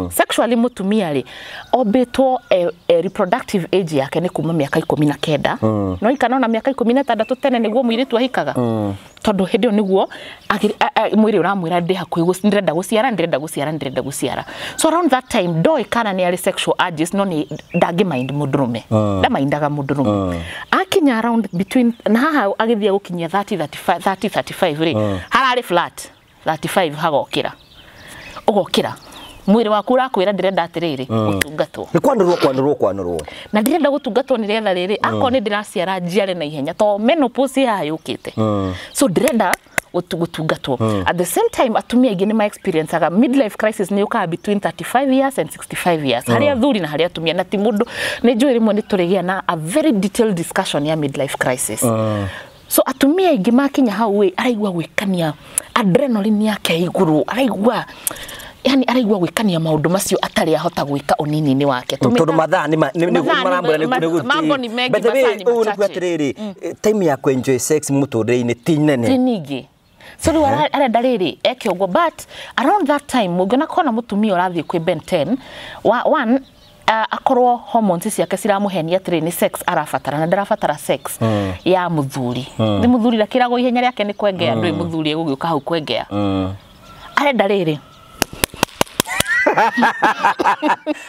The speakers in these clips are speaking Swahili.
Sexually mutumia ri obetwo reproductive age yake ni kuma miaka 19 no ikanona miaka 16 tene niguo mwiri tu ahikaga tondu hindi yo niguo mwiri uramwira ndi hakuhi ndirenda guciara so around that time doi kana ni ari sexual urges no ni ndagi mind mudurume ndamindaga mudurume akinya around between na haha agithia gukinyia 35 ri harari flat 35 hagokira ugokira mwiri waku urakwira ndirenda atiriri gutungatwo ni kwanurwo na ndirenda gutungatwo ni retha riri akọ ni ndiraciara njiare na ihenya to menopause yayukite so ndirenda gutungatwo at the same time atumia ingi ni my experience aga midlife crisis ni uka between 35 years and 65 years hari athuri na hari atumia na ti mundu ni njui rimwe ni turigia na a very detailed discussion ya midlife crisis so atumia ingi makinya hau we araigwa gwikania adrenaline yake iguru araigwa yani araigwa gwikania maundu macio atari ahota gwika unini-ini wake tondu mathaa ni marambura mambo ni mengi masani machache time ya enjoy sex mutore-ini ti nene tinigi so arenda riri eke ogwo but around that time mugona kona mutumia urathie kwi Ben 10 one akorwo hormones ciake ciramuhenia atiri ni sex arafatara na ndarafatara sex ya muthuri ni muthuri rakirago ihenya riake ni kwengea ndui muthuri egugiuka hau kwengea arenda riri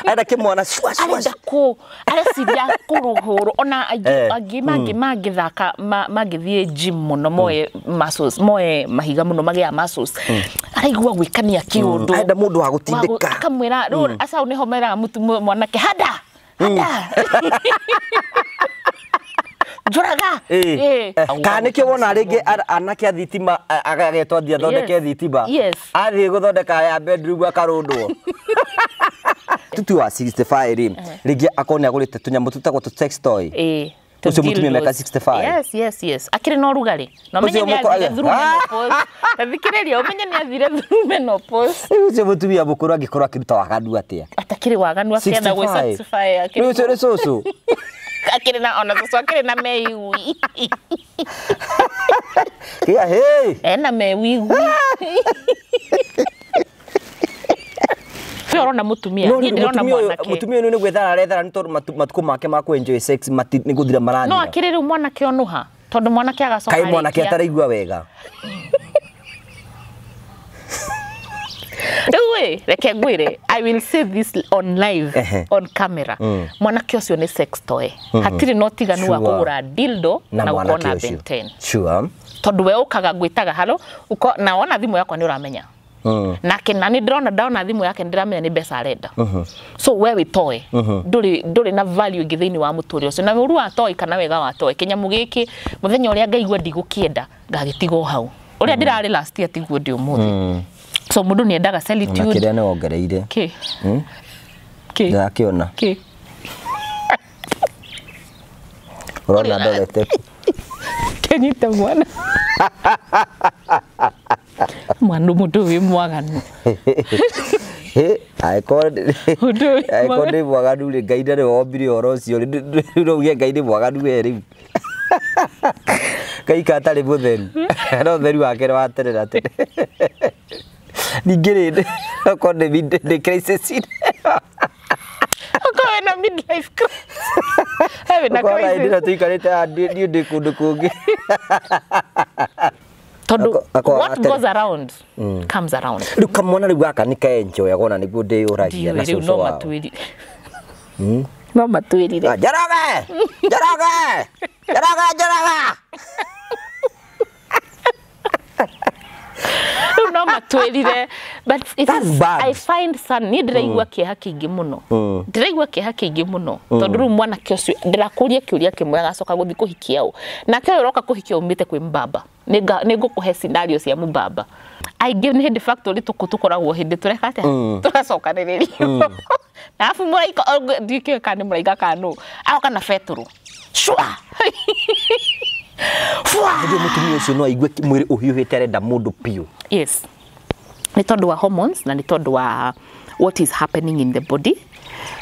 ada kimwana shwa arenda ku areciria kuruhuru ona agi magithaka magithie gym muno moe muscles moe mahiga muno magia muscles araigua gwikania kiundu arenda mundu wa gutindika akamwira asa ni homera mutu mwanake hada Juraga kana ke wona rege anake athitima agagetwa thia thondeke thitima athie guthondeka ya bedroom akarundwo tutu wa 65 rege akone agurite tunyamu tutagwo tu sex toy ucio mutumia meka 65 yes akire no rugari no menye ni athire through menopause tathikiriria umenye ni athire through menopause ucio mutumia mukuru angikorwa akiruta waganu atia atakiri waganu akienda gwe satisfy akire ucio ni soso akire na ona soso akire na meiwi kia hey na meiwi Fiorona mutumia ni ndirona mwanake mutumia ni gwethara rethara ni tondu matuko make ma ku enjoy sex ni guthira marani no akiriri mwanake onuha tondu mwanake agacoka kai mwanake ataraigua wega Ewe reke ngwire I will say this on live on camera mwanake ucio ni sex toy hatiri no tiganu wa kugura dildo na ukona Ben 10 sure tondu we ukaga gwitaga halo uko na ona thimu yakwa ni uramenya na kenani ndrona ndaona thimu yake ndiramenya ni mbeca arenda so wewe toy nduri na value ingithini wa muturi ucio na uru wa toy kana wega wa toy kinyamu giki muthenya uria ngaigua ndigukienda ngagitigo hau uria ndirari last year tiguo ndi umuthi so mundu ni endaga solitude na kiria ni wongereire ki ndakiona urona ndorete kenyita mwana mwandu mutu wi mwaganu aikode mwaganu ri ngaida ri wombire oro cio ri uge ngaide mwaganu we ri kaika atari mutheru no theru wake wa terera tene ningirinde akode mid crisis na midlife crisis na crisis ndira tuikarite ndi kundu kungi tondu what goes around comes around ruka mwana ri waka ni ka enjoy agona niguo ndi uragia na so no matwirire jaraga no matwirire but it is I find son ni ndiraigua kiha kingi muno ndiraigua kiha kingi muno tondu mwana kiocio ndirakuria kiuria kimwe agacoka guthi kuhikia u na kio uroka kuhikia umite kwi mbaba nigukuhe scenario cia mbaba I give ni de facto tukoragwo hindi tureka atia turacokaniririo na afu muraika dike kana muraika kanu aoka na feturu shwa ndio mutumia ucio no aigue mwiri uhiuhite arenda mundu piu yes ni tondu wa hormones na ni tondu wa what is happening in the body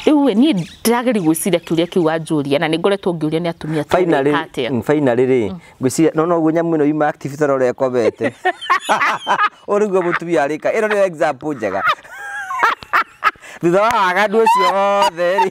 iwe ni ndageri gwiciria kiuria kiu wanjuria na ningoretwo ngiuria ni atumia finally ri gwiciria no gwo nyamu ino yuma active tarore ekobete urigwo mutumia arika ino ni example njega thutha wa waganu ũcio wothe rĩ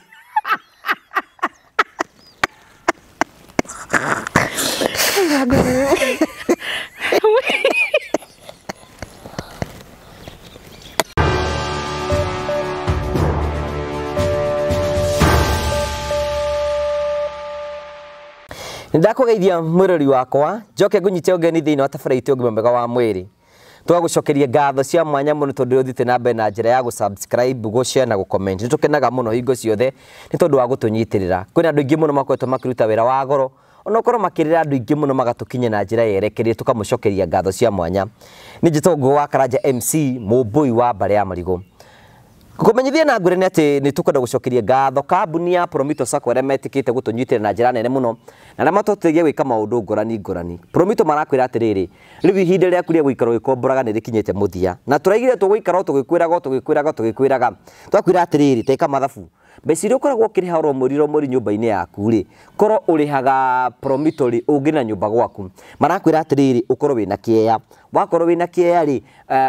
Ndakugeithia mwirori wakwa njoke ngunyite ugeni thiini wa tabarĩra ũgima mwega wa mwĩrĩ twagucokeria ngatho cia mwanya mũno tondu ũthite na mbere na njĩra ya gũ-subscribe gũ-share na gũ-comment nĩtũkenaga mũno hingo ciothe nĩ tondu wa gũtũnyitĩrĩra kwĩna andũ aingĩ mũno makoretwo makĩruta wĩra wa goro ona okorwo makĩrĩra andũ aingĩ mũno magatukinya na njĩra yerekerie tukamũcokeria ngatho cia mwanya nĩ njĩtagwo wa Karanja MC mũmbũi wa mbare ya marigũ kumenyithia na ngure nĩ atĩ nĩ tukwenda gũcokeria ngatho kambuni ya Promito Sacco arĩa metĩkĩte gũtũnyitĩrĩra na njĩra nene mũno na arĩa matũteithagia gwĩka maũndũ ngũrani Promito marakwĩra atĩrĩrĩ rĩu ihinda rĩaku rĩa gũikara ũgĩkomboraga nĩ rĩkinyĩte mũthia na tũraigire tũgũikara tũgĩkwĩraga twakwĩra atĩrĩrĩ teka mathabu mbeca iria ũkoragwo ũkĩrĩha oro mweri nyũmba-inĩ yaku rĩ korwo ũrĩhaga Promito rĩ ũngĩ na nyũmba gwaku marakwĩra atĩrĩrĩ ũkorwo wĩna kĩeya wakorwo wĩna kĩeya rĩ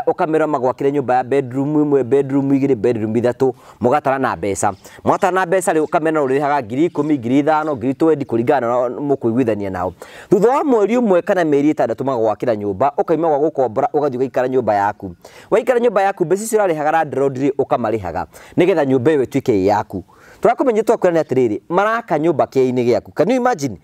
ũkamera magwakĩre nyũmba ya bedroom 1 bedroom 2 bedroom 3 mũgatara na mbeca rĩ ũkamera ũrĩhaga 10,000 5,000 20,000 kũringana na mũkũiguithania nao thutha wa mweri ũmwe kana mĩeri 6 magwakĩra nyũmba ũkaima gwa gũkombora ũgathiĩ ũgaikara nyũmba yaku waikara nyũmba yaku mbeca icio ũrarĩhaga landlord rĩ ũkamarĩhaga nĩgetha nyũmba ĩyo ĩtuĩke yaku turakumenye twakwĩra atĩrĩrĩ maraka nyũmba kĩainĩ gĩaku can you imagine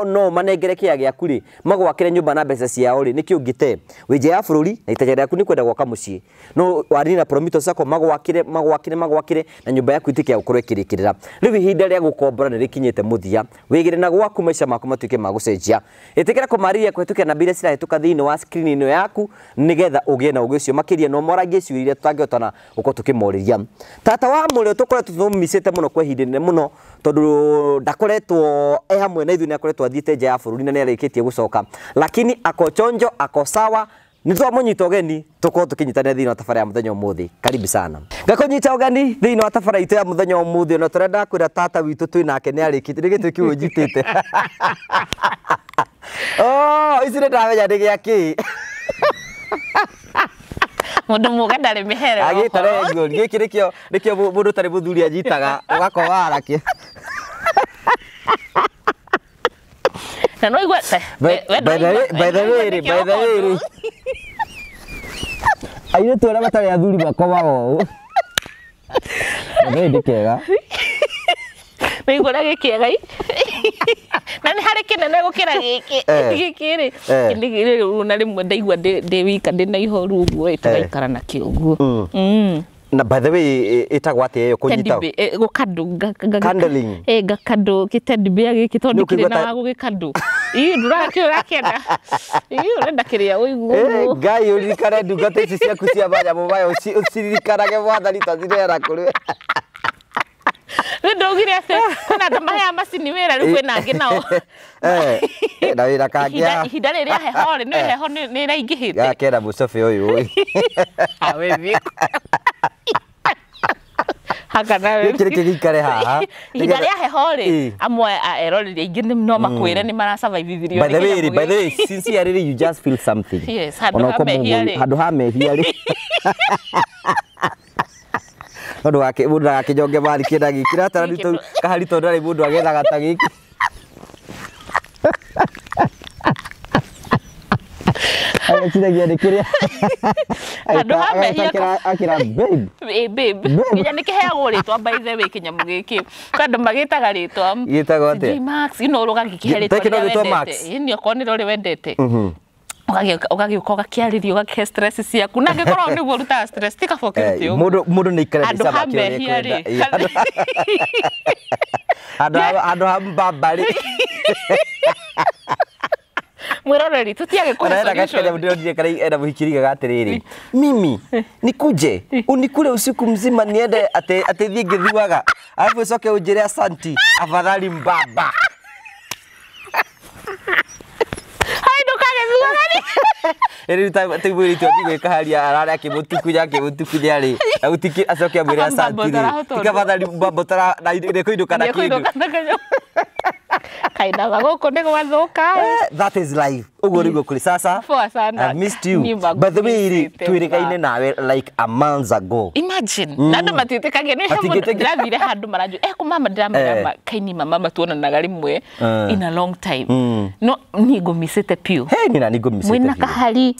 no manengere kĩya gĩaku rĩ magwakĩre nyũmba na mbeca ciao rĩ nĩkĩ ũngĩte wĩnja ya bũrũri na itaja rĩaku nĩ kwenda gwaka mũciĩ no warĩ na Promito Sacco magwakĩre na nyũmba yaku ĩtuĩke ya gũkorwo ĩkĩrĩkĩrĩra rĩu ihinda rĩa gũkombora nĩ rĩkinyĩte mũthia wĩgĩre na gwaku maica maku matuĩke ma gũcenjia ĩtĩkĩra kũmarĩria kũhetũkĩra namba iria cirahĩtũka thĩinĩ wa screen ĩno yaku nĩgetha ũgĩe na ũgĩ ũcio makĩria no moragie ciũria iria tũtangĩhotana gũkorwo tũkĩmorĩria tata wa mũrĩ tũkoretwo tũmicĩte mũno kwa ihinda inene mũno tondu ndakoretwo hamwe na ithuĩ nĩ akoretwo athiĩte nja ya bũrũri na nĩ arĩkĩtie gũcoka lakini ako chonjo ako sawa nĩ twamũnyita ũgeni tũkorwo tũkĩnyitanĩra thĩinĩ wa tabarĩra ya mũthenya ũmũthĩ karibu sana ngakũnyita ũgeni thĩinĩ wa tabarĩra itũ ya mũthenya ũmũthĩ ona tũrenda kwĩra tata witũ twĩ nake nĩ arĩkĩtie nĩ gĩtũ kĩu ũnyitĩte ici nĩ ndamenya nĩ gĩakĩ mundu muga ndarĩ mĩhere agĩtare ngori gĩkĩ nĩkĩo mũndũ tarĩ mũthuri anyitaga ũgakoga arake na no igwete by the way airĩtu arĩa matarĩ athuri makomaga ũũ nĩ kĩega nĩ igũra gĩkĩega na nĩ harĩ kĩnene gũkĩra gĩkĩ rĩ kĩnĩ na rĩmwe ndaigua ndĩ wika ndĩ na ihoru ũguo tũgaikara nakĩo ũguo na by the way ĩtagwo atĩa ĩyo kũnyita gũkandũ candling gakandũ gĩtendibĩa gĩkĩ tondũ kĩrĩ na wa gũgĩkandũ ndũrakĩenda ũrenda kĩrĩa ũiguo ngai ũririkane ndungata ici ciaku cia manyamũ maya ũciririkanage mwathani twathirera kũrĩ ndogire atĩ kuna andũ mahea macini wĩra rĩu kwĩna angĩ nao na wĩra kangĩ ihinda rĩrĩa heho rĩ nĩ heho nĩ ĩraingĩhĩte gakera mũcobe ũyũ awethie haka nawe gĩkĩrĩ gĩikare haha ihinda rĩa heho rĩ amwe eroreri aingĩ no makwĩre nĩ mara survive virio by the way sincerely you just feel something yes handũ ha mehia rĩ Mũndũ agakĩnjonge mari kĩna gĩkĩ ratara rĩtũ kaharito ndarĩ mũndũ agethaga ta gĩkĩ agĩciragia nĩ kĩrĩa handũ ha mehia akĩra babe nginya nĩ kĩheagwo rĩtwa by the way kĩnyamũ gĩkĩ andũ magĩtaga rĩtwa gĩtagwo atĩa Max ũgagĩkĩhe rĩtwa rĩrĩa wendete nĩ okorwo nĩ rĩrĩa wendete ũgagĩũka ũgakĩarĩria ũgakĩhe stress ciaku na angĩkorwo nĩguo ũrutaga stress tikabokĩrũte ũguo mũndũ nĩ ikare ndicaba kĩrĩa handũ ha mbamba rĩ mwĩroreri tutiage kũhe solution enda mũhikiriga gatirĩrĩ mimi nikuje unikule usiku mzima niende atethie ngĩthuaga alafu ucoke unjĩre asanti afadhali mbamba Eri tagwiri tu gwika haria arare akĩmũtukunya rĩ agutiki acoke amwĩre asanti rĩ tikafadhali mbamba tara na inde kũinduka na kĩndũ kaina gako nĩ gwathuka. That is life. Ugo rigo kuri sasa. Poa sana. I missed you. By the way, twirikaine nawe like a month ago. Imagine. Nando matitikagia ni hamwe ndirathire handu maranju. Kumama ndamara kaini mama tuonanaga rimwe in a long time. No ni ngomisite piu. Hey ni nani ngomisite. Mwina kahari.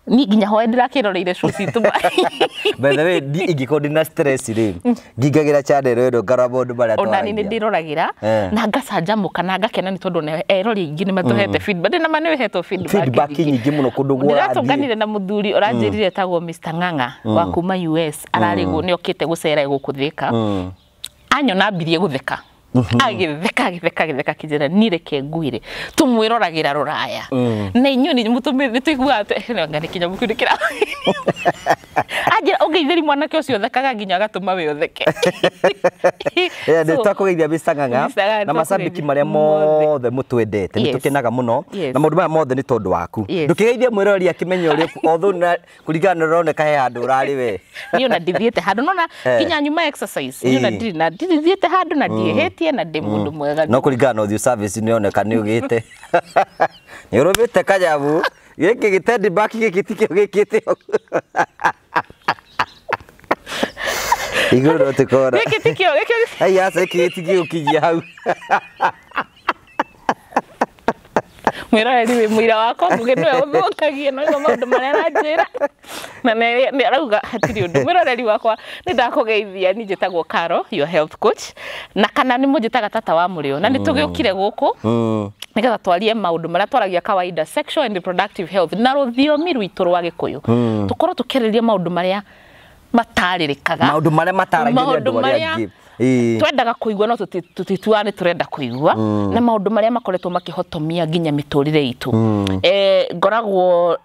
Ni nginya hoe ndirakiroreire cuci tu. By the way, di ingikondi na stress ri. Ngingagira channel ero ngarabo ndu baria twa. Ona ni ndiroragira na ngacanjamuka na ngakena ni tondu erori ingi ni matuhete feedback. Ndi na mane hetwo feedback nyingi muno kundu gwa. Ndiratunganire na muthuri uranjirire tagwo Mr. Ng'ang'a wa kuma US ararigo ni okite gucera gukuthika. Anyona mbirie gutheka. Agitheka kijera nireke nguire tumwiroragira ruraya na inyu ni mutume nituigua ngani kinya mukundikira ajira ungeitheri mwanake ucio thekaga nginya gatuma we utheke nditakugeithia Mr. Ng'ang'a na masabiki maria mothe mutwendete nitukenaga muno na maundu maya mothe ni tondu waku ndukigeithia mwirori akimenya uri othu kuringana na roneka he handu urari we ni ona ndithiete handu nona kinya nyuma exercise ni ona ndithiete handu na ndiehete na ndi mundu mwega no kuringana uthio service ni oneka ni ugite ni urubite kajabu giki gitendi baki gikitikio gikite iguru tukora gikitikio ai asa gikitikio kijia hau mwiroreri wi mwira wako nguge niwe uthukagie no maundu maria aranjira na ni arauga hatiri undu mwiroreri wakwa ni ndakugeithia ni njitagwo Carol your health coach na kana ni munjitaga tata wa murio na ni tugiukire guku nigetha twarie maundu maria twaragia kawaida sexual and reproductive health na ruthiomi rwitu rwa Gikuyu tukorwo tukiriria maundu maria mataririkaga maundu maria mataragiria andu aria angi twendaga kuigua no tutituane turenda kuigua na maundu maria makoretwo makihotomia nginya miturire itu ngoragwo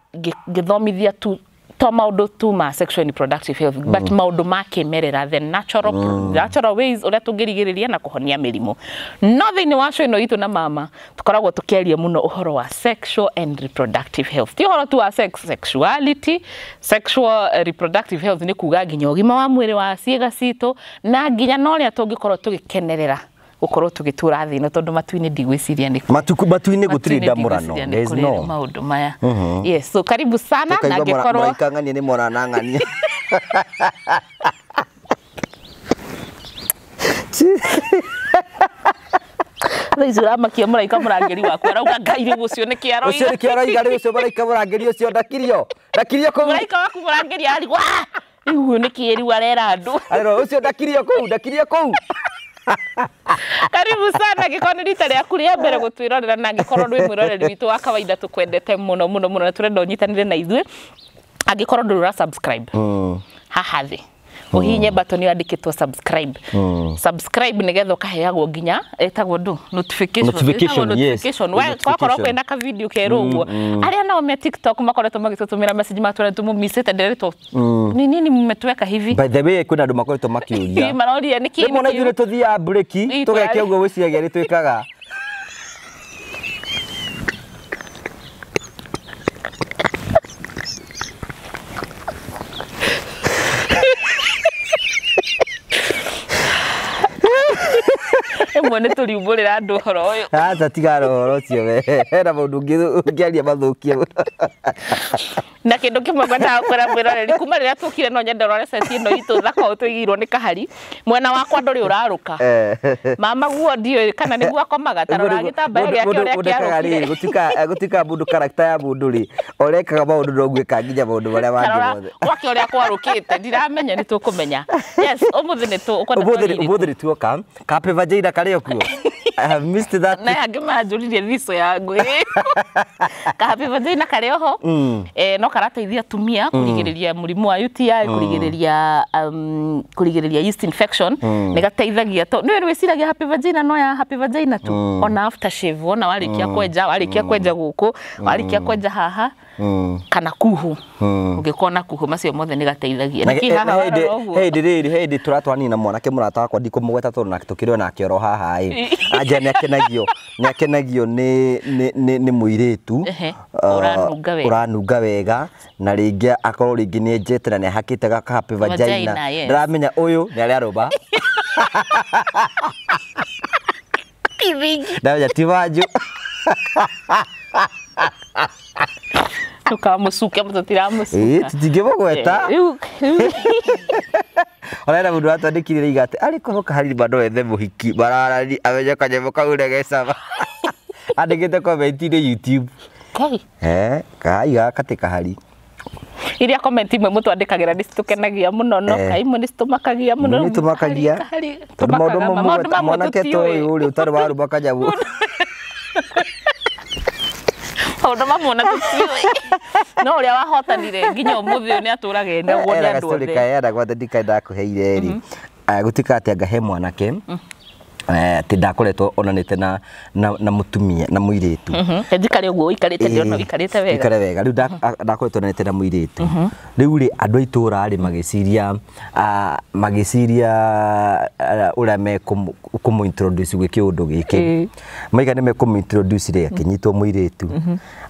githomithia tu to maundu tu ma sexual and reproductive health but maundu makimerera the natural ways uria tungirigiriria na kuhonia mirimu no thiini wa show ino itu na mama tukoragwo tukiaria muno uhoro wa sexual and reproductive health ti uhoro tu wa sexuality sexual reproductive health ni kuga nginya ugima wa mwiri wa ciega citu na nginya no ria tungikorwo tugikenerera gukorwo tugitura thino tondu matuini ndigwiciria ni matuini gutiri ndamurano there is no maundu maya yes so karibu sana na ngikorwo ikangania ni mwana na ngania Raizura makia muraika murangeri waku arauga ngairi gucio ni kiaro ucio ni kiaro igari ucio muraika murangeri ucio ndakirio ko muraika waku murangeri ari wa ihu ni kieri arera andu aro ucio ndakirio ko Karibu sana gikoni rita rĩaku rĩa mbere gutwirorera na ngikorwo ndwi mwiroreri witu wa kawaida tukwendete muno muno muno na turenda unyitanire na ithuĩ angikorwo ndũra subscribe haha thĩ uhinye button yandikitwo subscribe subscribe nigetha ukaheagwo nginya etagwo ndu notification wa kwakorwo kwenda ka video kero uguo aria nao me TikTok makoretwo magitutumira message matwara tumumisite nderetwo ni nini mmetweka hivi by the way kwenda ndu makoretwo makiuria maroria niki mona ithuĩ tuthia break tugekia uguo wiciagia ri twikaga mwene turiumburira andu horo uyu ata tigara horo ucio we hena mundu ngiaria mathukie na kindu kimwe ngwenda kwera mwiroreri kuma riria tukire no nyenda rore seti ino itu thaka utwigirwo ni kahari mwena wakwa nduri uraruka mama guo ndio kana niguo akomaga tarora gitambaya giake uria kiarukire gutika mundu character ya mundu ri orekaga maundu no gwika nginya maundu maria wangi mothe gwake uria kwarukite ndiramenya ni tukumenya yes umuthi ni tu umuthi ni tuoka kape vagina kare okuo I have missed that na angimanjuririe thico yangu kape vagina kare oho no karateithia atumia kurigiriria murimu wa UTI kurigiriria yeast infection nigateithagia to ni wiciragia happy vagina no ya happy vagina tu ona after shave ona warikia kwenja guku warikia kwenja haha kana kuhu ungikona kuhu macio mothe nigateithagia niki haha hey turatwani na mwanake murata wakwa ndikumugweta tondu nake tukirwe nake oro haha anja niakenagio ni muiritu uranunga wega na ringi akorwo ringi ni njete na ni hakite gaka happy vagina ndiramenya uyu ni ari aroba Ndaja ti wanju. Tukamusuka mutotiramusuka. Tutingimugweta. Ona mundu atwandikire igate ari kuvuka hari bado ethe muhiki bararani amenye kanyemo kau negecama. Andikite comment ni YouTube. Kai katika hari. Iria comment imwe mutwandikagira nditukenagia muno no kai imwe nditumakagia muno. Nditumakagia. Tumakaga mwanake toy uri utari waru bakajabu. Maundu mamwe na tutiwe. No uria wahotanire nginya umuthi ni aturage ne woni andu othe. Ndikaenda gwathe ndikaenda kuheire ri. Gutika ati ngahe mwanake. Ti ndakoretwo onanite na mutumia na muiritu. Ndikari uguo ikarite ndiono ikarite wega. Ikare wega. Riu ndakoretwo onanite na muiritu. Riu ri andu aitura ri magiciria uria me kumu introduce gwi kiundu giki. Maiga ni me kumu introduce ri akinyitwo muiritu.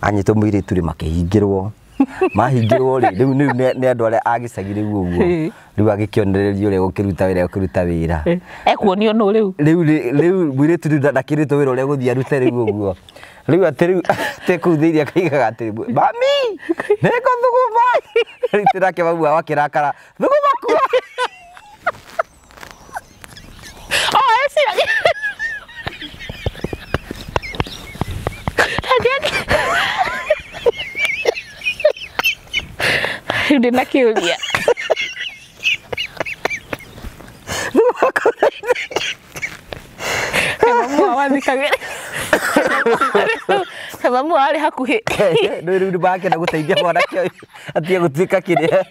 Anyitwo muiritu ri makihingirwo. Mahingirwo ri riu ni andu aria agicagire uguo. Riu agikionererio ri gukiruta wira. Ekuonio no riu. Riu muiritu ndakiritwo wira uria guthia rute riu uguo. Riu atiriu tekuthiria kaigaga atiri mami neko thuguma ritira ke babu wakirakara thuguma ku. Esi ndina kiuria Mama wathikagire mama ari hakuhi riu bake na guteithia mwanake uyu atie gutuika kiria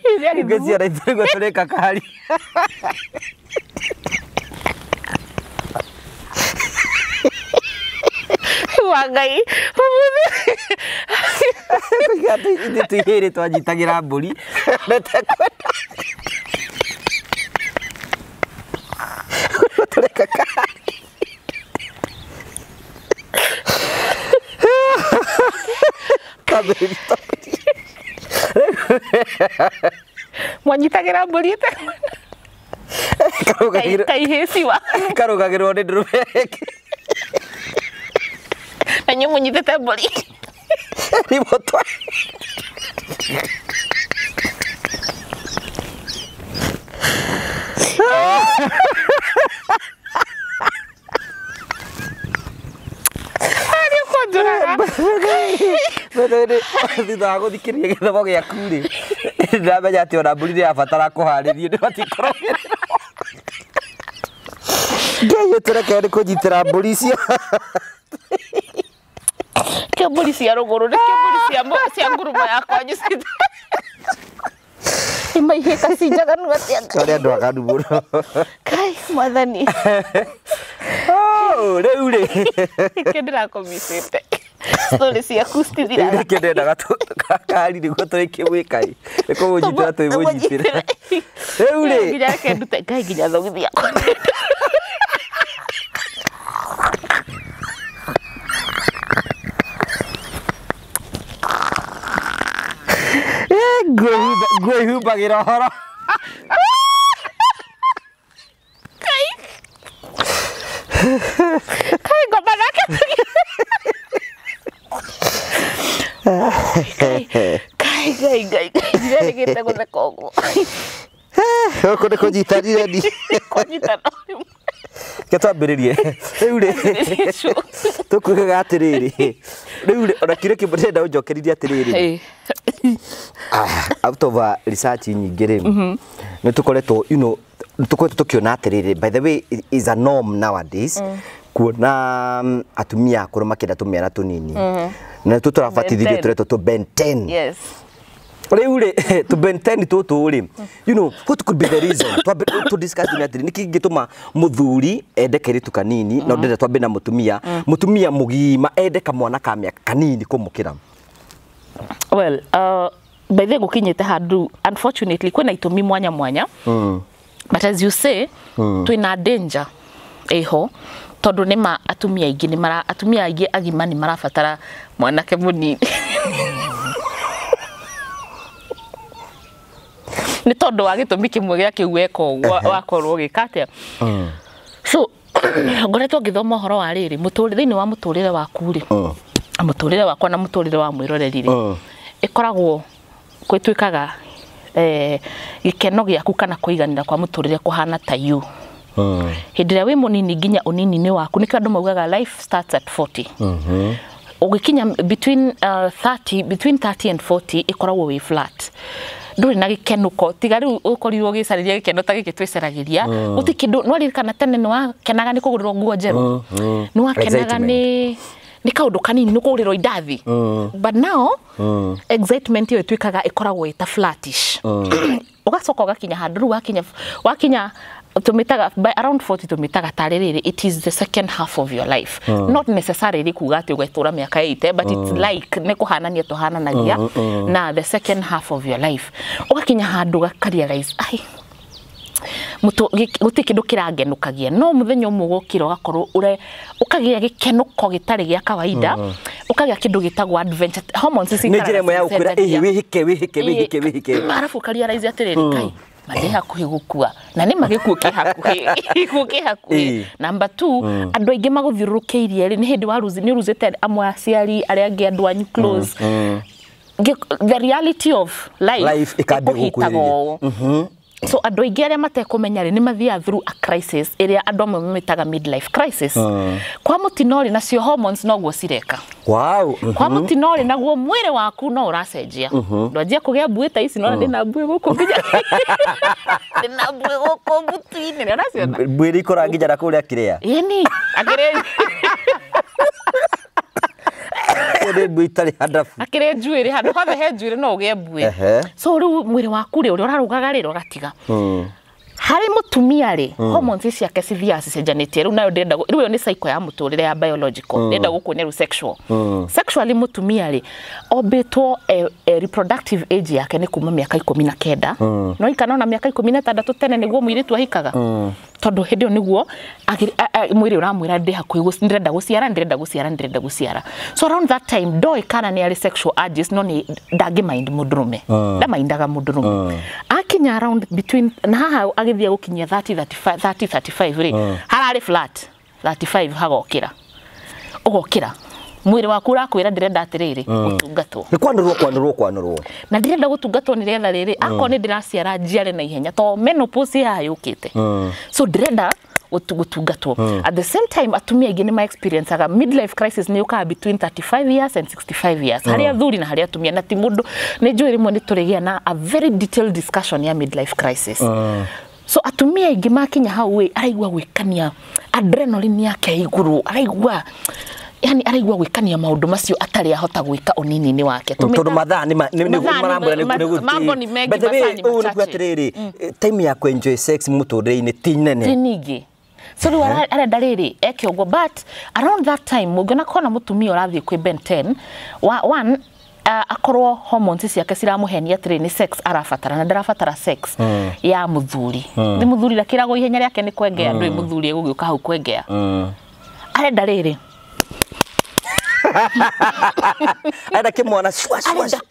ngeciara ithuĩ turika kari wangai ithuĩ twihĩrĩ twanyitagira mbũri turika kari mwanyitagira mburi ite kaihĩciwa karugagĩrwo nĩ ndũrũme na nyuĩ mũnyitĩte mburi nĩmo twa thutha wa gũthikĩrĩria gĩthomo gĩaku rĩ ndĩramenya atĩ ona mbũri nĩyabatara kũharĩrio nĩmatikorogĩrĩrwo Ngai ũtũreke nĩ kũnyitĩra mbũri icio kĩ mbũri cia rũgũrũ nĩ kĩ mbũri cia ngurumo yakwa nyucite imaihĩka cinjaganu atĩa arĩ andũ aganu mũno Kai mwathani rĩu rĩ kĩ ndĩrakomicĩte story ciaku citithiraga nĩ kĩndendaga kari nĩguo tũrĩkĩmwĩka nĩ kũmũnyitĩra twĩmũnyitĩre rĩu rĩ nginya reke ndute Ngai nginya thogithia ngwĩhumbagĩra ũhoro Kai ngoma nake Kai ndirerĩgĩte gũtheka ũguo gũkũ nĩ kũnyitanire ni kũnyitana ke twambĩrĩrie rĩu rĩ tũkwĩraga atĩrĩrĩ rĩu rĩ ona kĩrĩa kĩmwe ndĩrenda ũnjokeririe atĩrĩrĩ out of research nyingĩ rĩ nĩ tũkoretwo tũkoretwo tũkĩona atĩrĩrĩ by the way is a norm nowadays kuona atumia akũrũ makĩenda tũmĩana tũnini na tũtũrabatithirio tũretwo tũ Ben 10 yes rĩu rĩ tũ Ben 10 tũtũ rĩ you know what could be the reason to discuss atĩrĩ nĩ kĩngĩtũma mũthuri ende kairĩtu kanini na ndĩrenda twambe na mũtumia mũgima ende kamwana ka mĩaka kanini kũmũkĩra well by the way gũkinyĩte handũ unfortunately kwĩna itũmi mwanya mwanya but as you say twĩna danger eho tondu nima atumia aingĩ agima ni marabatara mwanake munini ni tondu wa gitumi kimwe gia kiu weka uguo wakorwo gikatia so ngoretwo ngithoma horo wa riri muturire wa muturire waku ri muturire wakwa na muturire wa mwiroreri ri ikoragwo kwitwikaga gikeno giaku kana kuiganira kwa muturire kuhana ta you hindira wi munini nginya unini ni waku nikio andu maugaga life starts at 40 ugikinya between 30 and 40 ikoragwo wi flat nduri na gikenuko tiga riu ukorirwo gicariria gikeno ta giki twicaragiria uti kindu no ririkana tene ni wa kenaga ni kugurirwo nguo njeru ni wa kenaga ni kaundu kanini ni kugurirwo indathi but now excitement yo twikaga ikoragwo ita flattish ugacoka ugakinya handu wakinya tumitaga by around 40 tumitaga taririri it is the second half of your life not necessarily kuga ati ugetura miaka 80 but it's like ne kuhanania tuhananagia na the second half of your life ugakinya handu gakarealize ai guti kindu kiragenukagia no muthenya umwe gukira ugakorwo ukagia gikenuko gitari gia kawaida ukagia kindu gitagwo adventure hormones ici ni njira ya ukura wihike arafu karealize atiriri kai made hakuhi gukua na ni magikuo ki hakuhi number 2 andu aingi maguthirukeirie ri ni hindi wa ni ruzete amwe aciari ari angi andu anyu close the reality of life ikabihitago so andu aingi aria matekumenya ri ni mathia through a crisis iria andu amwe metaga midlife crisis kwa mutinori nacio hormones noguo cireka wow kwa mutinori naguo mwiri waku no uracenjia ndwanjia kugia mbui ta ici no ndina mbui guku nginya ndina mbui guku mutini ni uraciona mbui ikora nginya na kuria kiria yani akire mbui tari handafu akire njuiri handu hothe he njuiri no ugie mbui so riu mwiri waku ri urarugaga ri ugatiga hari mutumia ri hormones ciake cithia cicenjanĩtie riu nayo ndenda riu ni cycle ya muturire ya biological ndenda gukuonia riu sexually mutumia ri obetwo reproductive age yake ni kuma miaka 19 no ikana na miaka 16 tene niguo mwiri tu ahikaga tondu hindi yo niguo mwiri uramwira ndi hakuhi ndirenda guciara so around that time doi kana ni ari sexual urges no ni ndagi mind mudurume ndamaindaga mudurume akinya around between na haha agithia gukinyia 35 ri harari flat 35 hagokira ugokira mwiri waku urakwira ndirenda atiriri gutungatwo ni kwanurwo na ndirenda gutungatwo ni retha riri akọ ni ndiraciara njiare na ihenya to menopause ya yukite so ndirenda gutungatwo at the same time atumia aingi ni ma experience aga midlife crisis ni yuka between 35 years and 65 years haria thuri na haria atumia na ti mundu ni njui rimwe ni turigia na a very detailed discussion ya midlife crisis so atumia aingi makinya hau we araigwa gwikania adrenaline yake iguru araigwa yani araigwa gwikania maundu macio atari ahota gwika unini-ini wake tondu mathaa ni marambura ni mengi masani machache time ya enjoy sex muturire-ini ti nene tinigi so riu arenda riri eke ugo but around that time mugona kona mutumia urathie kwi Ben 10 one akorwo hormones ciake ciramuhenia atiri ni sex arafatara na ndarafatara sex ya muthuri ni muthuri rakirago ihenya riake ni kwengea ndui muthuri egugiuka hau kwengea arenda riri ada kimwana shwa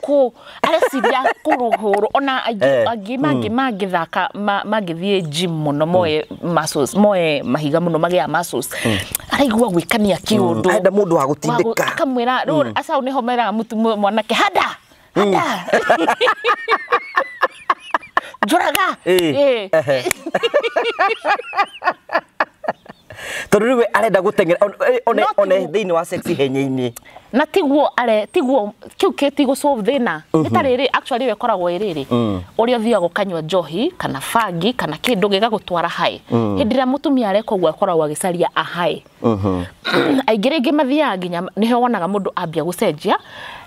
ko ara siria kuruhuru ona agi magithaka magithie gym muno moe muscles moe mahiga muno magia muscles araigwa gwikania kiundu ada mundu wa gutindika akamwira asa ni homera mutu mwanake hada juraga toriwe arenda gutengera one thini wa sexy henya-ini na tiguo kiu ketigo solve thina itariri actually we koragwo iriri uri othia gukanywa njohi kana fangi kana kindu giga gutwara hai hindira mutumia areko gwa koragwo agicaria a hai aigirege mathia nginya niho wonaga mundu ambia gucenjia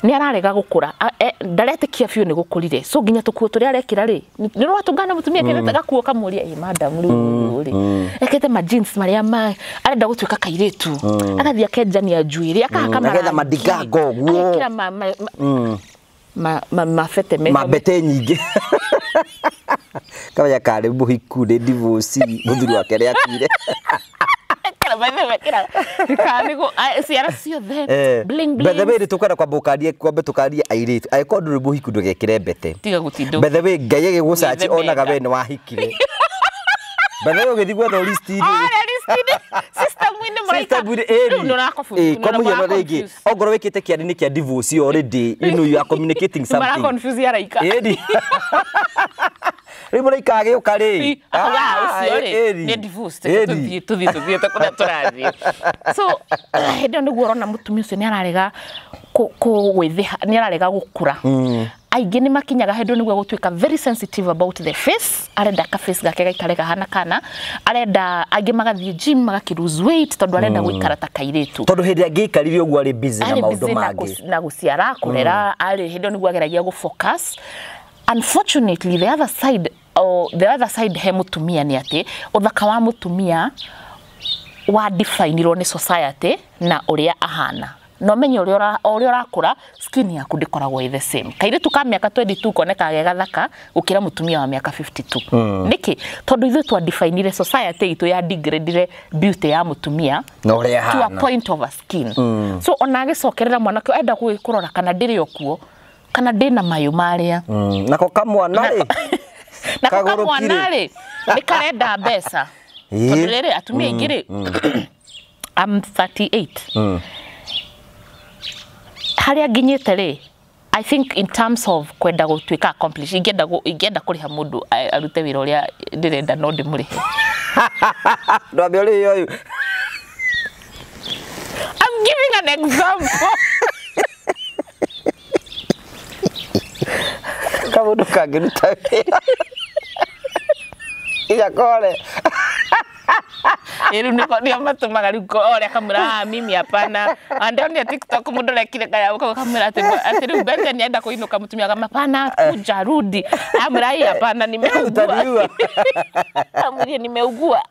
ni ararega gukura ndaretikia biu ni gukurire so nginya tukuo turi arekira ri ni rwatungana mutumia kerete gakuo kamuria madam ri ekete ma jeans maria ma arenda gutuika kairitu akathia kenjania njuiri akahaka madigago guo mafete mabete nyingi kama ya kale muhiku ni divorce muthuri wake ri akire kanigo ciara ciothe bling bling bethe tukara kwa bukarie airitu aiko nduri muhiku ndugekire mbete tiga gutindo bethe ngai gigucaci onaga we ni wahikire bethe ugithigwa no list system wini mraika no na confuse kwa munyano rege ogoro wekite kiani kia divorce already you are communicating something mara confuse ya raika Rimu raika age ukari ni divorce tuthi takuna turathi so hendo niguo rona mutumi ucio ni ararega gwithiha ni ararega gukura aingĩ nĩ makinyaga hendo nĩguo gũtuĩka very sensitive about the face arenda ka face gake gaikare kahana kana arenda angĩ magathiĩ gym magaki lose weight tondũ arenda gũikara ta kairĩtu tondũ hĩndĩ angĩikarire ũguo arĩ busy na maũndũ mangĩ na gũciara kũrera arĩ hendo nĩguo ageragia gũfocus. Unfortunately the other side he mutumia nĩ atĩ ũthaka wa mutumia wa defineirwo nĩ society na ũrĩa ahana no menye ũrĩa ũrakũra skin yaku ndĩkoragwo the same kairĩtu ka mĩaka 22 koneka gathaka gũkĩra mutumia wa mĩaka 52 niki tondũ ithuĩ twa defineire society itu ya degrade beauty ya mutumia no to a point of a skin so ona agĩcokerera mwanake enda kũrora kana ndĩrĩ okuo kana ndĩna mayũ marĩa nako kamwana rĩ nako kamwana rĩ nĩ karenda mbeca tondũ rĩrĩ atumia aingĩ rĩ I'm 38 haria nginyĩte rĩ I think in terms of kwenda gũtuĩka accomplish ingĩenda kũrĩha mũndũ arute wĩra ũrĩa ndĩrenda no ndĩmũrĩhe ndwambe ũrĩ ũyũ I'm giving an example kamundu kangĩruta wĩra igakore Iru ndio matumaga rĩu oria kamera mimi hapana andoni TikTok mundu rekire kaya uko kamera ati rĩu bende nienda kuinuka mutumia kama hapana kuja rudi kamera hii hapana nimeugua amurie nimeugua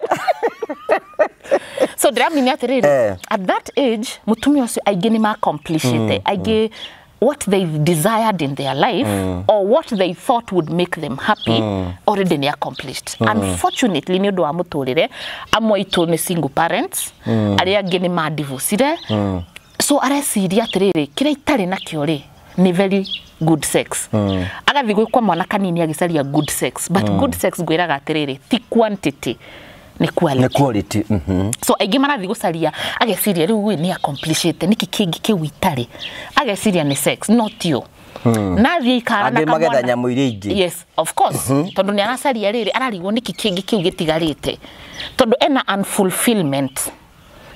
so drama ni ati at that age mutumia ucio aingĩ nĩ ma accomplish it aingĩ what they desired in their life or what they thought would make them happy already they accomplished. Unfortunately ni undu wa muturire amwe itu ni single parents aria angi ni ma divorced so areciria atiriri kira itari na kio ri ni very good sex agathi gwikwa mwana kanini agicaria good sex but good sex gwiraga atiriri ti quantity ni quality so aingĩ marathi gucaria ageciria riu ni accomplishete niki kingi kiu itari ageciria ni sex not you nathi ikara na kamwana magetha nyamu iria ingĩ yes of course tondu ni aracaria riri ararigwo niki kingi kiu gitigarite tondu ena unfulfillment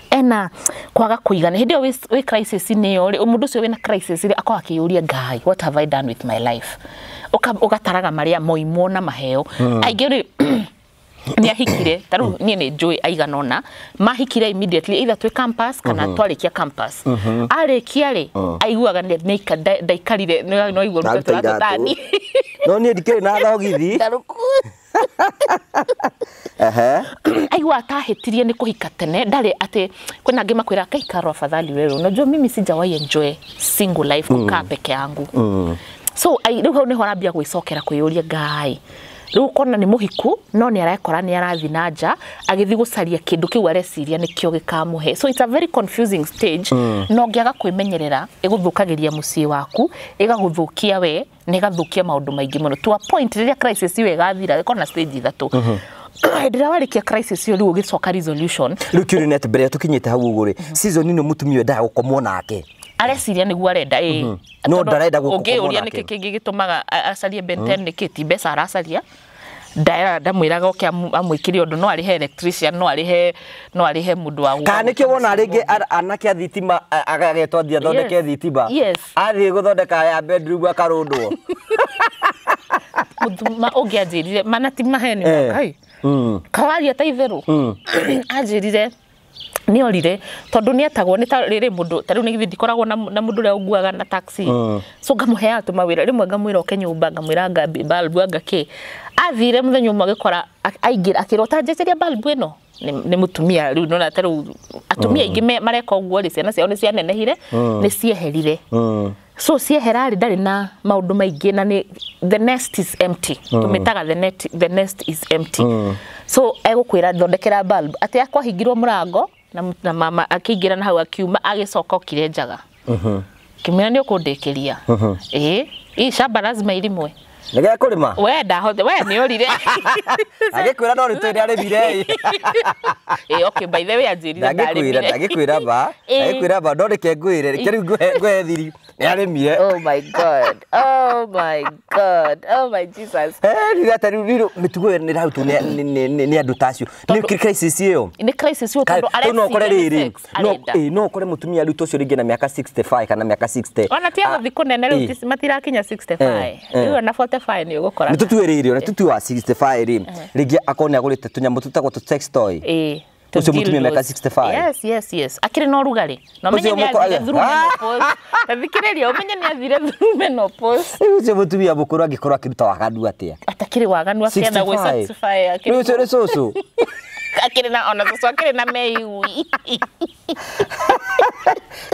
ena kwaga kuigana hindi we crisis ni yo ri mundu ucio wina crisis ri akwa akiyuria Ngai what have I done with my life ugataraga maria moimo na maheo aingĩ ri ni ahikire taru ni ne joy aiganona mahikire immediately either twe campus kana twarikia campus arekia ri aiguaga ne ndaikarire no igwo tani no ni ndikire na thogithi aigua atahetirie ni kuhika tene ndari ati kwena ngima kwira kaikaro afadhali wewe unajua mimi sijawahi enjoy single life kukaa peke yangu so riu hau ni horambia gwicokera kwiyuria Ngai riu kona ni muhiku no ni arakora ni arathi na nja agithi gucaria kindu kiu areciria ni kio gikamuhe so it's a very confusing stage no ngiaga kwimenyerera iguthukagiria mucii waku igaguthukia we ni gathukia maundu maingi muno to a point riria crisis iwe gathira kona stage ithatu ndira warikia crisis yo riu gicoka resolution riu kiurinet mbere tukinyite hau uguri season ino mutumia ndaa gukomwo nake areciria niguo arenda no ndarenda gukomwo nake ungiuria niki kingi gitumaga acarie benten niki ti mbeca aracaria ndamwiraga oke amwikiri undu no arihe electrician no arihe mundu wa kana nikio wona ringi anake athitima agagetwathia thondeke thitima athie guthondeka ya bedroom akarundwo mutuma ungianjirire mana ti maheni makai kawaria ta itheru anjirire ni orire tondu ni atagwo ni riri mundu tariu ni githi ndikoragwo na mundu ria unguaga na taxi so ngamuhe atumawira rimwe ngamwira oke nyumba ngamwira balbu ngake athire muthenya umwe agikora aingira akirota njeteria balbu ino ni mutumia riu nona tariu atumia ingi mareka uguo ri ciana ciao ni cianenehire ni cieherire so cieherari ndari na maundu maingi na ni the nest is empty tumetaga the nest is empty so egukwira thondekera bulb ati akwa hingirwo murango na mama akiingira na hau akiuma agicoka kirenjaga kimena ni ukundekeria shamba lazima ilimwe Nige kurima. Wenda hote we ni orire. Agikwira no ritwe ari bire. Okay, by the way ajirire ndari. Agikwira ba. Agikwira ba ndo reke ngwire. Reke ngwe thiri. Ni ari mie. Oh my god. Oh my god. Oh my Jesus. Rira tari riro mitugo ni rautu ni andu tacio. Ni crisis iyo. Ni crisis iyo tondu aresi. No kore riri. No kore mutumia riu tocio ringi na miaka 65 kana miaka 60. Ona tia thiko nene riu matirakinya 65. Riu na 45 ni ugukora. Ni tutuirire, na tutu wa 65 ri. Ringi akone agurite tunyamu tutagwo tu sex toy. Ucio mutumia miaka 65. Yes. Akiri no rugari. No menye ni athire through menopause. Thikiriria umenye ni athire through menopause. Ucio mutumia mukuru agikorwo akiruta waganu atia. Atakiri waganu akienda gwe satisfy akiri. Ucio ni soso. Akiri na ona soso akiri na meiwi.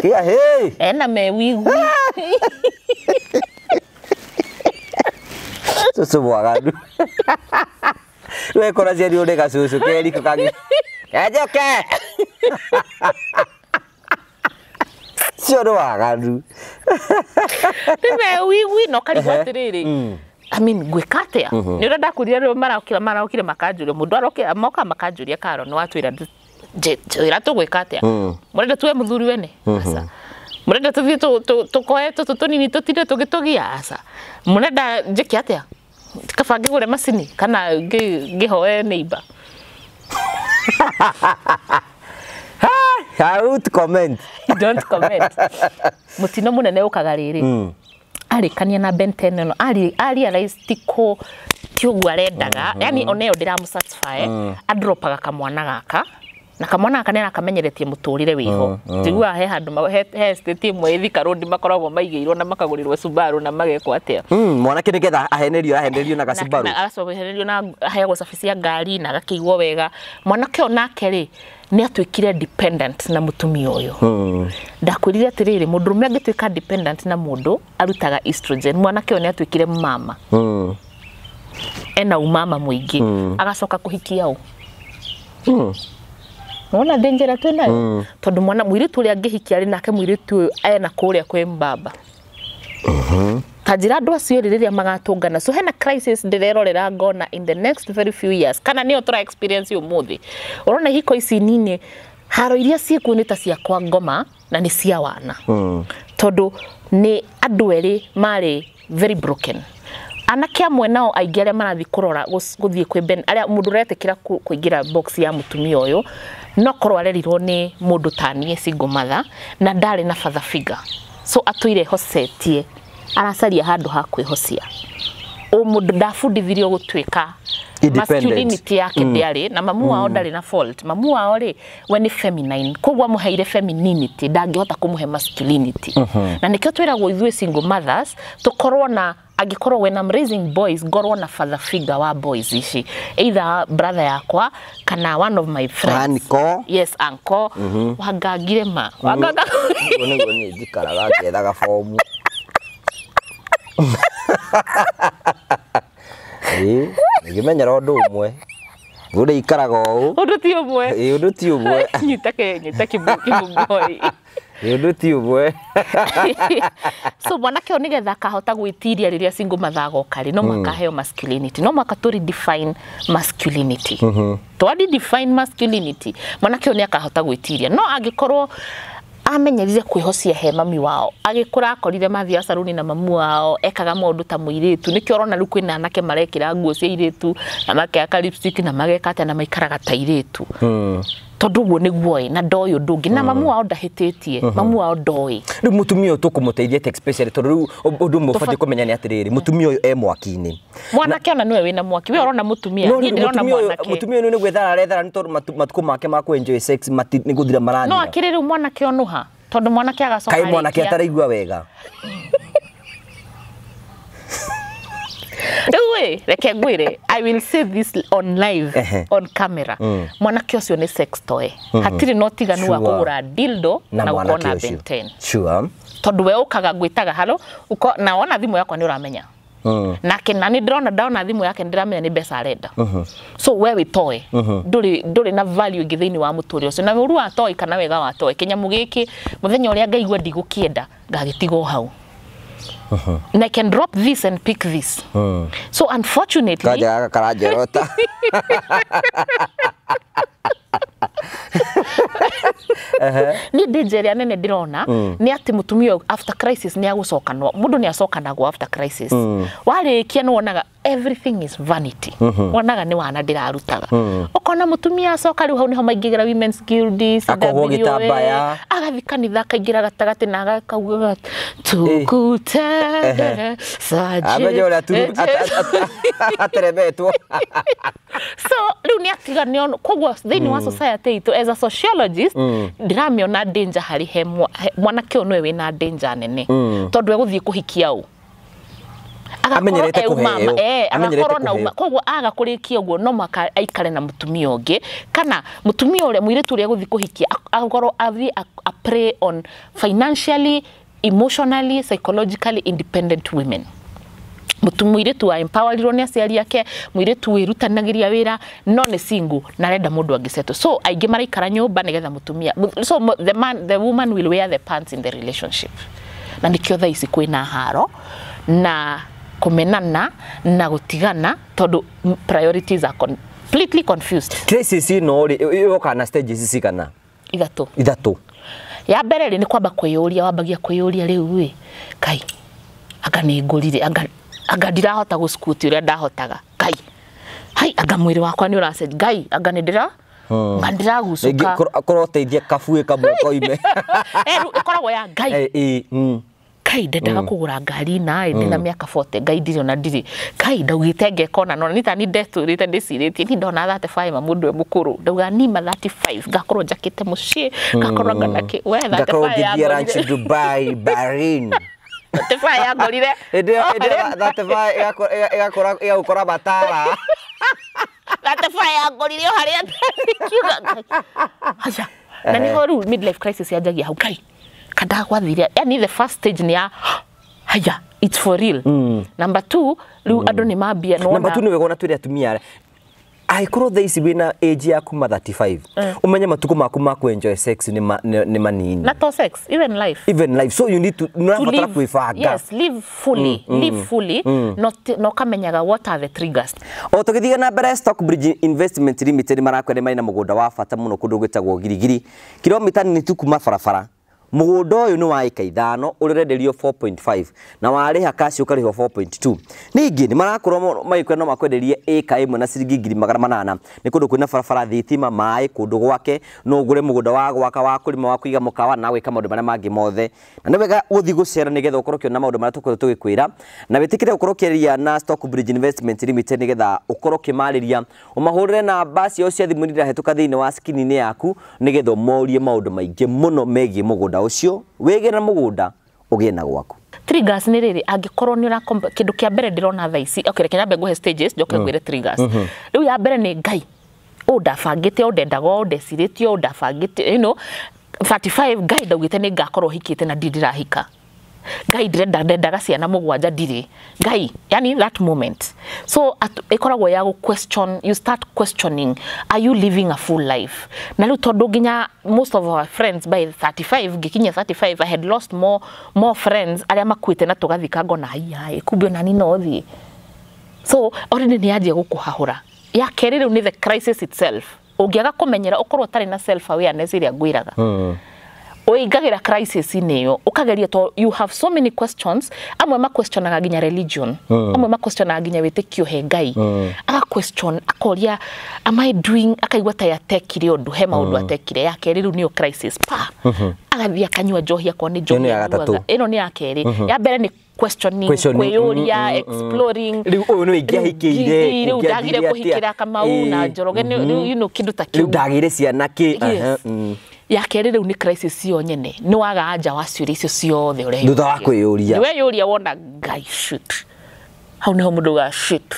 Kia hey. Na meiwi. Soso waganu. Wewe kora zeri oneka soso keri kukangi. Ajoke. Sio ndo waganu. Meiwi no kali gwatiriri. I mean gwikatia ni urenda kuria ro maraukire makanjuria mundu arokira moka makanjuria Carol no watwira ira tugwikatia murenda tuwe muthuri wene asa murenda tuthie tukoe tunini tutire tugitugia asa murenda njiki atia kabange gure macini kana ngihoe neighbor. Don't comment. Don't comment. Mutino munene ukaga riri arikania na benten no ari alaistiko kiugu arendaga yani oneo ndiramusatisfy adropaga kamwana gaka na kamwana gaka nera kamenyeretie muturire wiho jigua he handu he state mwe Carol makoragwo maigirwo na makagurirwo Subaru na magekwo atia mwana kinigetha ahenerio na Subaru na ahenerio na ahego safici ya ngari na gakiigwo wega mwana kio nake ri ni atwikire dependent na mutumia uyu ndakwirire atiriri mundurume agitwika dependent na mundu arutaga estrogen mwana kio ni atwikire mama ena umama muingi agacoka kuhikia u Nona danger twena tondu mwana mwiri tuli angihikia ri nake mwiri tu ena kuria kwe mbaba tajira andu acio riria magatungana so hena crisis ndirerorera ngona in the next very few years kana ni otra experience umuthi urona hiko ici nini haro iria ciekunita cia kwa ngoma na ni cia wana tondu ni andu eri mari very broken anake amwe nao aingi aria marathi kurora guthie kwe ben aria mundu retekira kuingira box ya mutumia uyu no korwo arerirwo ni mundu tanie single mother na ndari na father figure so atuire hosetie aracaria handu ha kwihocia mundu ndafundithirio gutwika masculinity yake ndiari na mamu wao ndari na fault mamu wao ri we ni feminine kogwa muheire femininity ndangihota kumuhe masculinity na nikio twiragwo ithuĩ single mothers tukorwo na agikorwo when I'm raising boys ngorwo na father figure wa boys ici either brother yakwa kana one of my friends uncle yes uncle wangangire ma wanganga ni jikaraga kethaga fomu ngimenyera undu umwe ngure ikaraga uu undu ti umwe undu ti umwe nyitake boy undu ti umwe so mwanake onigetha kahota gwitiria riria single mother agokari no makaheo masculinity no makaturi define masculinity to define masculinity mwanake oni akahota gwitiria no agikorwo amenyerire kwihocia he mami wao agikura akorire mathia saruni na mamu wao ekaga maundu ta muiritu nikio rona riu kwina anake marekira nguo cia iritu na makeka lipstick na magekata na maikaraga ta iritu tondu guo niguo na ndoyo ndungi na mamu wao ndahititie mamu wao ndoi riu mutumia tukumuteithia especially tondu riu undu mufati kumenya ni atiriri mutumia uyu e mwaki-ini mwanake ona niwe wina mwaki we urona mutumia ni ndirona mwanake mutumia ni gwethara arethara ni tondu matuko make ma ku enjoy sex ni guthira marani no akiri riu mwanake onuha tondu mwanake agacoka kai mwanake ataraigua wega Ewe, reke ngwire, I will say this on live, on camera. Mwanake ucio ni sex toy. Hatiri no tiganu wa kugura dildo na ukona benten. Sure. Tondu we ukaga gwitaga halo, uko na wona thimu yakwa ni uramenya. Nake na ni ndrona ndona thimu yake ndiramenya ni mbeca arenda. So we toy. Nduri na value githini wa muturi ucio. Na uru wa toy kana wega wa toy. Kinyamu giki muthenya uria ngaigua ndigukienda, ngagitigo hau. and I can drop this and pick this. So unfortunately, ni danger nene ndirona ni ati mutumia after crisis ni agucokanwa mundu ni acokanagwo after crisis warikia no wonaga everything is vanity wonaga ni wana ndirarutaga ukona mutumia acoka riu hau niho maingigera women's guild akohwo gitambaya agathi kanitha kaingira gatagati na agakauga tukutende amejora tu aterebetwo so riu ni atiganio kogwo thini wa society itu as a sociologist ndirameona danger hari he mwanake ono we na danger nene tondu eguthie kuhikia u amenyerete kuheo agakorwo na uma kogwo aga kurikia uguo no maka aikare na mutumia ungi kana mutumia uria muiritu uria guthie kuhikia agakorwo a prey on financially, emotionally, psychologically independent women. Mutumwiretu wa empowerirwo ni aciari yake mwiretu wirutanagiria wira no ni single na renda mundu angiseto so aingi maraikara nyumba nigetha mutumia so the woman will wear the pants in the relationship na nikio tha ici kwina haro na kumenana na gutigana tondu priorities are completely confused. Crisis no yoka na stages cikana ithatu ya mbere ni kwamba kwiyuria wambagia kwiyuria riu wi kai anga ni ngurire anga ndirahota guskuti uria ndahotaga kai hai anga mwiri wakwa ni uracenjia ngai anga ni ndira gucuka korwo teithia kabue kamwe koime ikoragwo ya ngai kai ndendaga kugura ngari na ndina miaka 40 ngai ndiri ona ndiri kai ndaugite ngekona no nita ni ndeturite ndiciritie ni ndona 35 mundu e mukuru ndauga nima 35 ngakorwo njakite mucii ngakorwo nganake we 35 ya ranch Dubai Bahrain Tefa ya ngorire ndio ya ukora batara tefa ya ngorire haria kiuga haja na ni horu midlife crisis yajagia hau kai kada kwathire yani the first stage ni ya haja it's for real number 2 riu andu ni mambia no number 2 ni wegona turi atumia aikoro thaisi wina age ya kuma 35 umenye matuko maku ma ku enjoy sex ni manini not all sex even life so you need to nafatara kuifanga yes live fully no kamenyaga what are the triggers o tugithiga na mbere Stockbridge Investment Limited marakwende mai na mugunda wa bata muno kundu gwitagwo girigiri kilomita ni tu kuma farafara mugunda uyu ni wa eka 5 urenderio 4.5 na wariha kaci ukariho 4.2 ningi ni marakorwo maikwe no makwenderie eka imwe na ciringi 800 ni kundu kwina farafara thitima mai kundu gwake no ugure mugunda wa gwaka wa kurima wa kuiga mukawa na gwika maundu maria mangi mothe na ni wega guthi gucera nigetha ukorwo kiona maundu maria tukorwo tugikwira na witikire ukorwo kiria na Stockbridge Investment Limited nigetha ukorwo kimariria umahurire na basi o cia thimu nirahetuka thiini wa skinini yaku nigetha morie maundu maingi muno megie mugunda ucio wege na mugunda ugie na gwaku triggers ni riri angikorwo ni ura kindu kia mbere ndirona tha ici okay reke nyambe guhe stages njoke ngwire triggers riu ya mbere ni ngai ndafangite ndendaga ndecirĩtio ndafangite 35 ngai ndaugite ni ngakorwo hikite na ndirahika ngai ndendaga ciana mugwanja ndiri ngai yani that moment so ikoragwo ya go question you start questioning are you living a full life na riu tondu nginya most of our friends by 35 gikinya 35 I had lost more friends aria makuite na tugathika ngona hai kumbe na ni no thi so already ni aje gukuhahura ya kerire ni the crisis itself ungiaga kumenyera ukorwo tari na self awareness iria ngwiraga oigagira crisis ineyo ukageria to you have so many questions amwe ma questionaga ginya religion amwe ma questionaga ginya witikio he ngai aga question akoria am I doing akaigwa ta yatekire undu he maundu atekire yake riu ni crisis pa agathia kanywa njohia kwa ni njohia ino ni yakeri ya mbere ni questioning kweyuria exploring riu uyu ni ingia hikiire riu ndagire kuhikira kama una njoroge ni kindu ta kiu riu ndagire ciana ki ya kerire ni crisis cio nyene ni waga anja wa ciuri icio ciothe ure ndutha wa kwiyuria we yuria wona guy shit hau ni ho mundu ga shit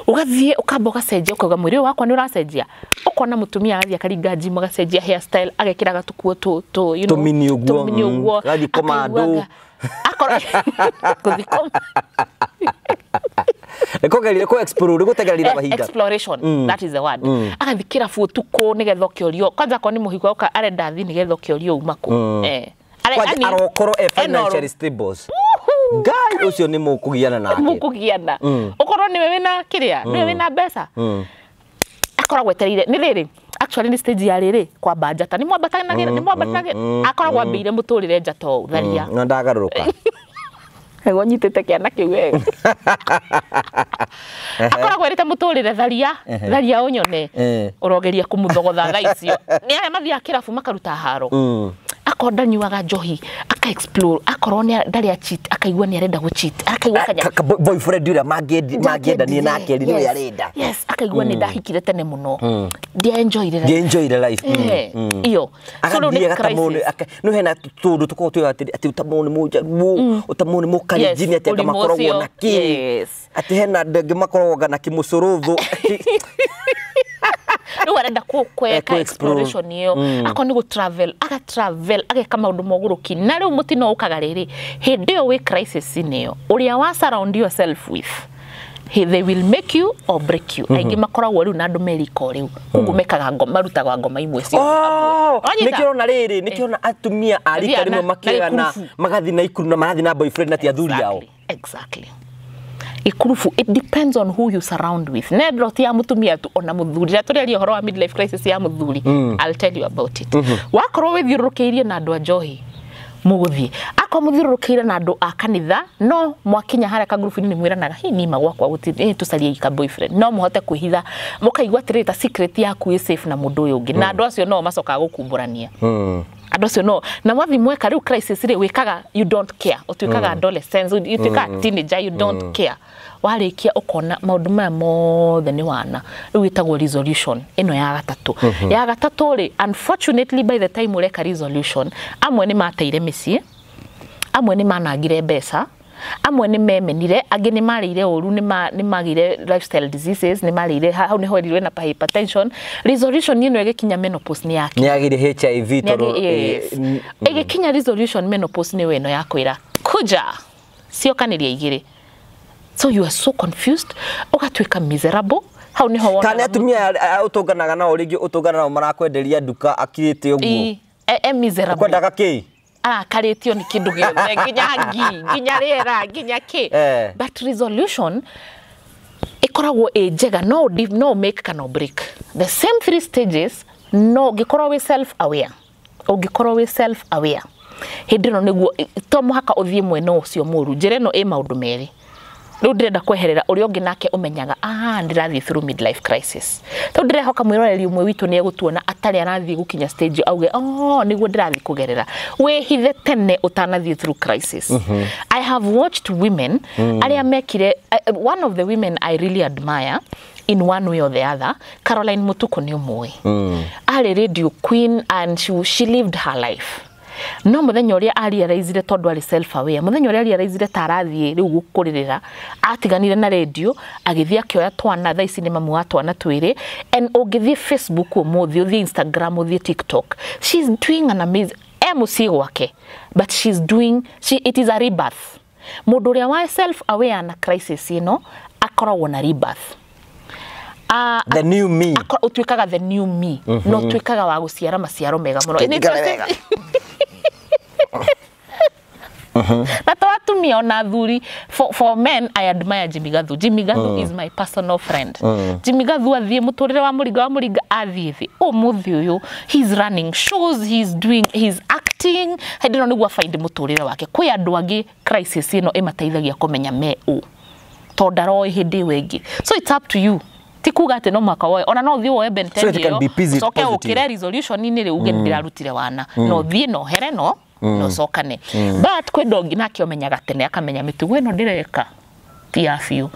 ugathie ukamba ugacenjia ukauga mwiri wakwa ni uracenjia ukona mutumia athia karinga gym ugacenjia hairstyle agekira gatukuo tu you know tumini uguo gadi komando akora kuthikoma ekogerire ko explore gutegerera bahinga exploration that is the word akathikira futuko nigetha kiorio kwanza ko ni muhiko oka arenda thi nigetha kiorio umako arokoro financially stable Ngai ucio ni mukugiana nake. Mukugiana. Ukorwo ni wewe na kiria, ni wewe na mbeca. Akoragwo etereire ni riri. Actually ni stage ya riri kwa bajata. Ni mwambatanagira, ni mwambatanagira. Akoragwo ambeire muturire njato tharia. Na ndagaruruka. Ego nyitete kiana kiu wega. Akoragwo erite muturire tharia unyone. Urogeria kumuthogotha tha icio. Ni arĩa mathiaga kĩrabu makaruta haro. Akonda nyuaga njohi, aka explore, akorwo ni ndari a cheat, akaigua ni arenda gu cheat, akaigua kanya boyfriend ura magenda ni nake ni we arenda. Yes, akaigua ni ndahikire tene muno. Dia enjoy life. Iyo. So ni crisis. No hena tundu tuko tu ati utamoni moja utamoni mukari jini ati makorogwo na ki. Ati hena ndege makorogwo na kimusuruthu. No arenda kweka exploration iyo akoni go travel ageka maundu moguruki na riu mutino ukaga riri hindi yo we crisis niyo uria wa surround yourself with they will make you or break you aingi makoragwo riu na andu meriko riu kugu mekaga ngoma rutaga ngoma imwe cio nikirona riri nikirona atumia arika rimwe makigana magathi na ikuru na magathi na boyfriend na ti athuri yao exactly. Ikurufu, it depends on who you surround with. Nedro ti ya mutumia tu ona muthuri. Aturi horo wa midlife crisis ya muthuri. I'll tell you about it. Wakorwo withiurukiirie na andu a njohi muguthie. Akwa muthiurukiire na andu a kanitha no mwakinya hara ka group ni mwiranaga hi ni magwakwa guti tucarie ika boyfriend. No muhote kwihitha mukaigwa tirita secret yaku i safe na mundu uyu ungi. Na andu acio no macoka gukumburania. Andu acio no na mwathi mweka riu crisis ri wikaga you don't care. Utuikaga adolescence, you tuika teenager you don't care. Warikia ukona maundu maya mothe ni wana riu itagwo resolution ino ya gatatu ya gatatu ri unfortunately by the time ureka resolution amwe ni mateire micii amwe ni manangire mbeca amwe ni memenire angi ni marire uru ni magire lifestyle diseases ni marire hau ni horirwe na hypertension resolution ino igikinya menopause ni yake ni agire HIV toro igikinya resolution menopause ni weno yakwira kuja sio kaniria igire. So you are so confused, ugatwika miserable. How ni ho kana atumia utonganaga na uringi utongana na marakwenderia nduka akirite uguo miserable kwendaga ki karitio ni kindu giothe nginya rera nginya ki but resolution ikoragwo njega no make kana break the same 3 stages no gikorwo we self aware ugikorwo we self aware hindino niguo to muhaka uthie mweno ucio muru njire no maundu meri riu ndirenda kweherera uria ungi nake umenyaga ndirathie through midlife crisis to ndirehoka mwiroreri umwe witu ni egutuona atari arathie gukinya stage auge niguo ndirathie kugerera we hithe tene utanathie through crisis. I have watched women aria mekire one of the women I really admire in one way or the other, Caroline Mutuku ni umwe ari radio queen and she lived her life. No muthenya uria ari araizire tondu ari self aware muthenya uria ari araizire tarathie riu gukuririra atiganire na radio agithia kioya twana tha ici ni mamu wa twana twiri and ugithie Facebook umuthi uthie Instagram uthie TikTok she's doing an amazing MC wake but she's doing it is a rebirth. Mundu uria wa self aware na crisis ino akoragwo na rebirth. The new me utwikaga the new me no twikaga wa guciara maciaro mega muno na to atumia ona thuri for men I admire Jimmy Gathu is my personal friend. Jimmy Gathu athie muturire wa muringa athie thi muthi uyu he's running shows he's acting hedino niguo find muturire wake kwi andu angi crisis ino imateithagia kumenya me to ndaroi hindi wengi so it's up to you tikuga ati no mwaka woe ona no thie woe benteni yo soke ukire resolution ni riu ndirarutire wana no thie no here no sokane but kwe dongi nake omenyaga tene akamenya mitugo ino ndireka ti afiu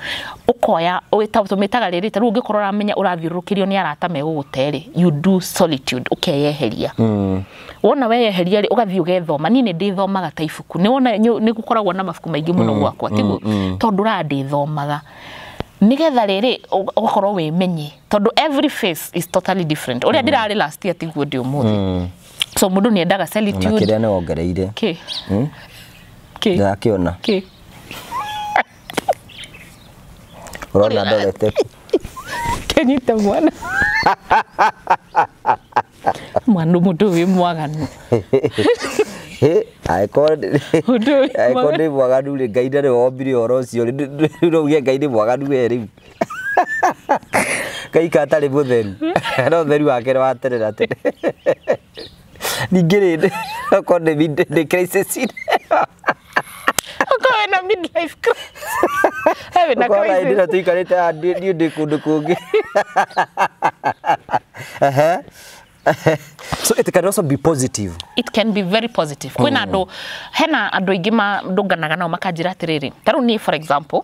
ukoya tumitaga riri ta riu ngikorwo ramenya urathiurukirio ni arata me guguteri you do solitude ukeyeheria wona weyeheria ri ugathie ugethoma nini ndithomaga ta ibuku ni wona ni gukoragwo na mabuku maingi muno gwakwa tigu tondu randithomaga nigetha riri ukorwo we menye tondu every face is totally different uria ndirari last year tiguo ndi umuthi so mundu ni endaga solitude na kiria ne wongereire ndakiona urona ndorete kenyita mwana mundu wi mwaganu Aiko ndi mwaganu ri Ngai ndari wombire oro cio ri uge Ngai ndi mwaganu ri Ngai katari mutheru no theru wake wa terera tene ningire ko ndi crisis na midlife crisis. Have na crisis. Ndio tuikareta ndio kundu kungi. So it can also be positive. It can be very positive. Kwina ando hena ando igima ndunganaga nao makanjira atiriri. Taru ni for example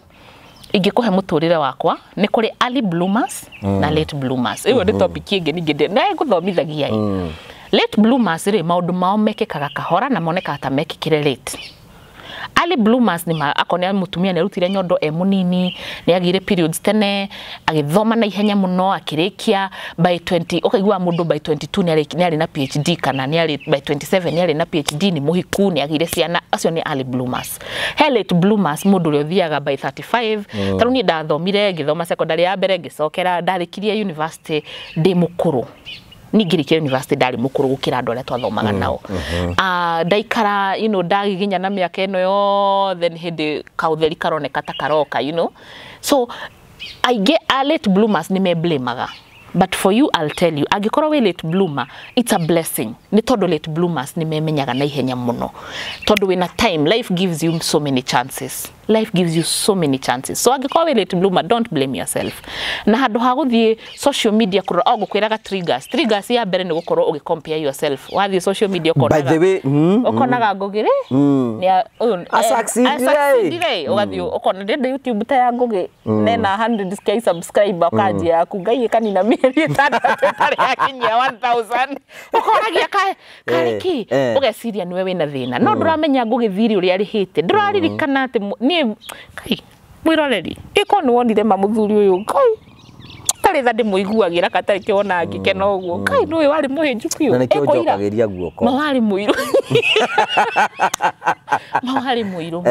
ingikuhe muturire wakwa ni kuri early bloomers na late bloomers. Iyo ni topic ingeni ngende na nguthomithagia. Late bloomers ri maundu mao mekikaga kahora na moneka ata mekikire late. Early bloomers ni akonia mutumia nerutire nyondo munini ni agire periods tene agithoma na ihenya muno akirikia by 20 okaigwa mundu by 22 ni ari na PhD kana ni ari by 27 ni ari na PhD ni muhiku ni agire ciana acio ni early bloomers. Late bloomers mundu ri uthiaga by 35 taru ni ndathomire ngithoma secondary ya mbere ngicokera ndarikirie university ndi mukuru ningirikia university ndari mukuru gukira andu aria twathomaga nao ndaikara ndagiginya na miaka eno yo then hindi kautheri karoneka ta karoka so I get a late bloomers ni me blamaga. But for you, I'll tell you, agikora we late bloomer, it's a blessing. Ni todo late bloomers ni memenyaga na ihenya muno. Todo in a time, life gives you so many chances. Life gives you so many chances. So agikora we late bloomer, don't blame yourself. Na hado haguthie social media kura gukwiraga triggers. Triggers ya mbere ni gukorwo ugi compare yourself. Wathie social media ukonaga. By the way, ukonaga ngugire ni succeed ugathie ukona ndende YouTube ta ya ngugi nena 100k subscriber kanjia kugai kanina mieri tari yakinyia 1000 ukoragia kariki ugeciria niwe wina thina no nduramenya ngugithiri uri ari hite nduraririkana ati ni kai mwiroreri iko ni wonire mamuthuri uyu kai tari thandi muiguagira katari kiona ngikena uguo kai nui wari muhinju piu ekoira guoko mawari muiru mawari muiru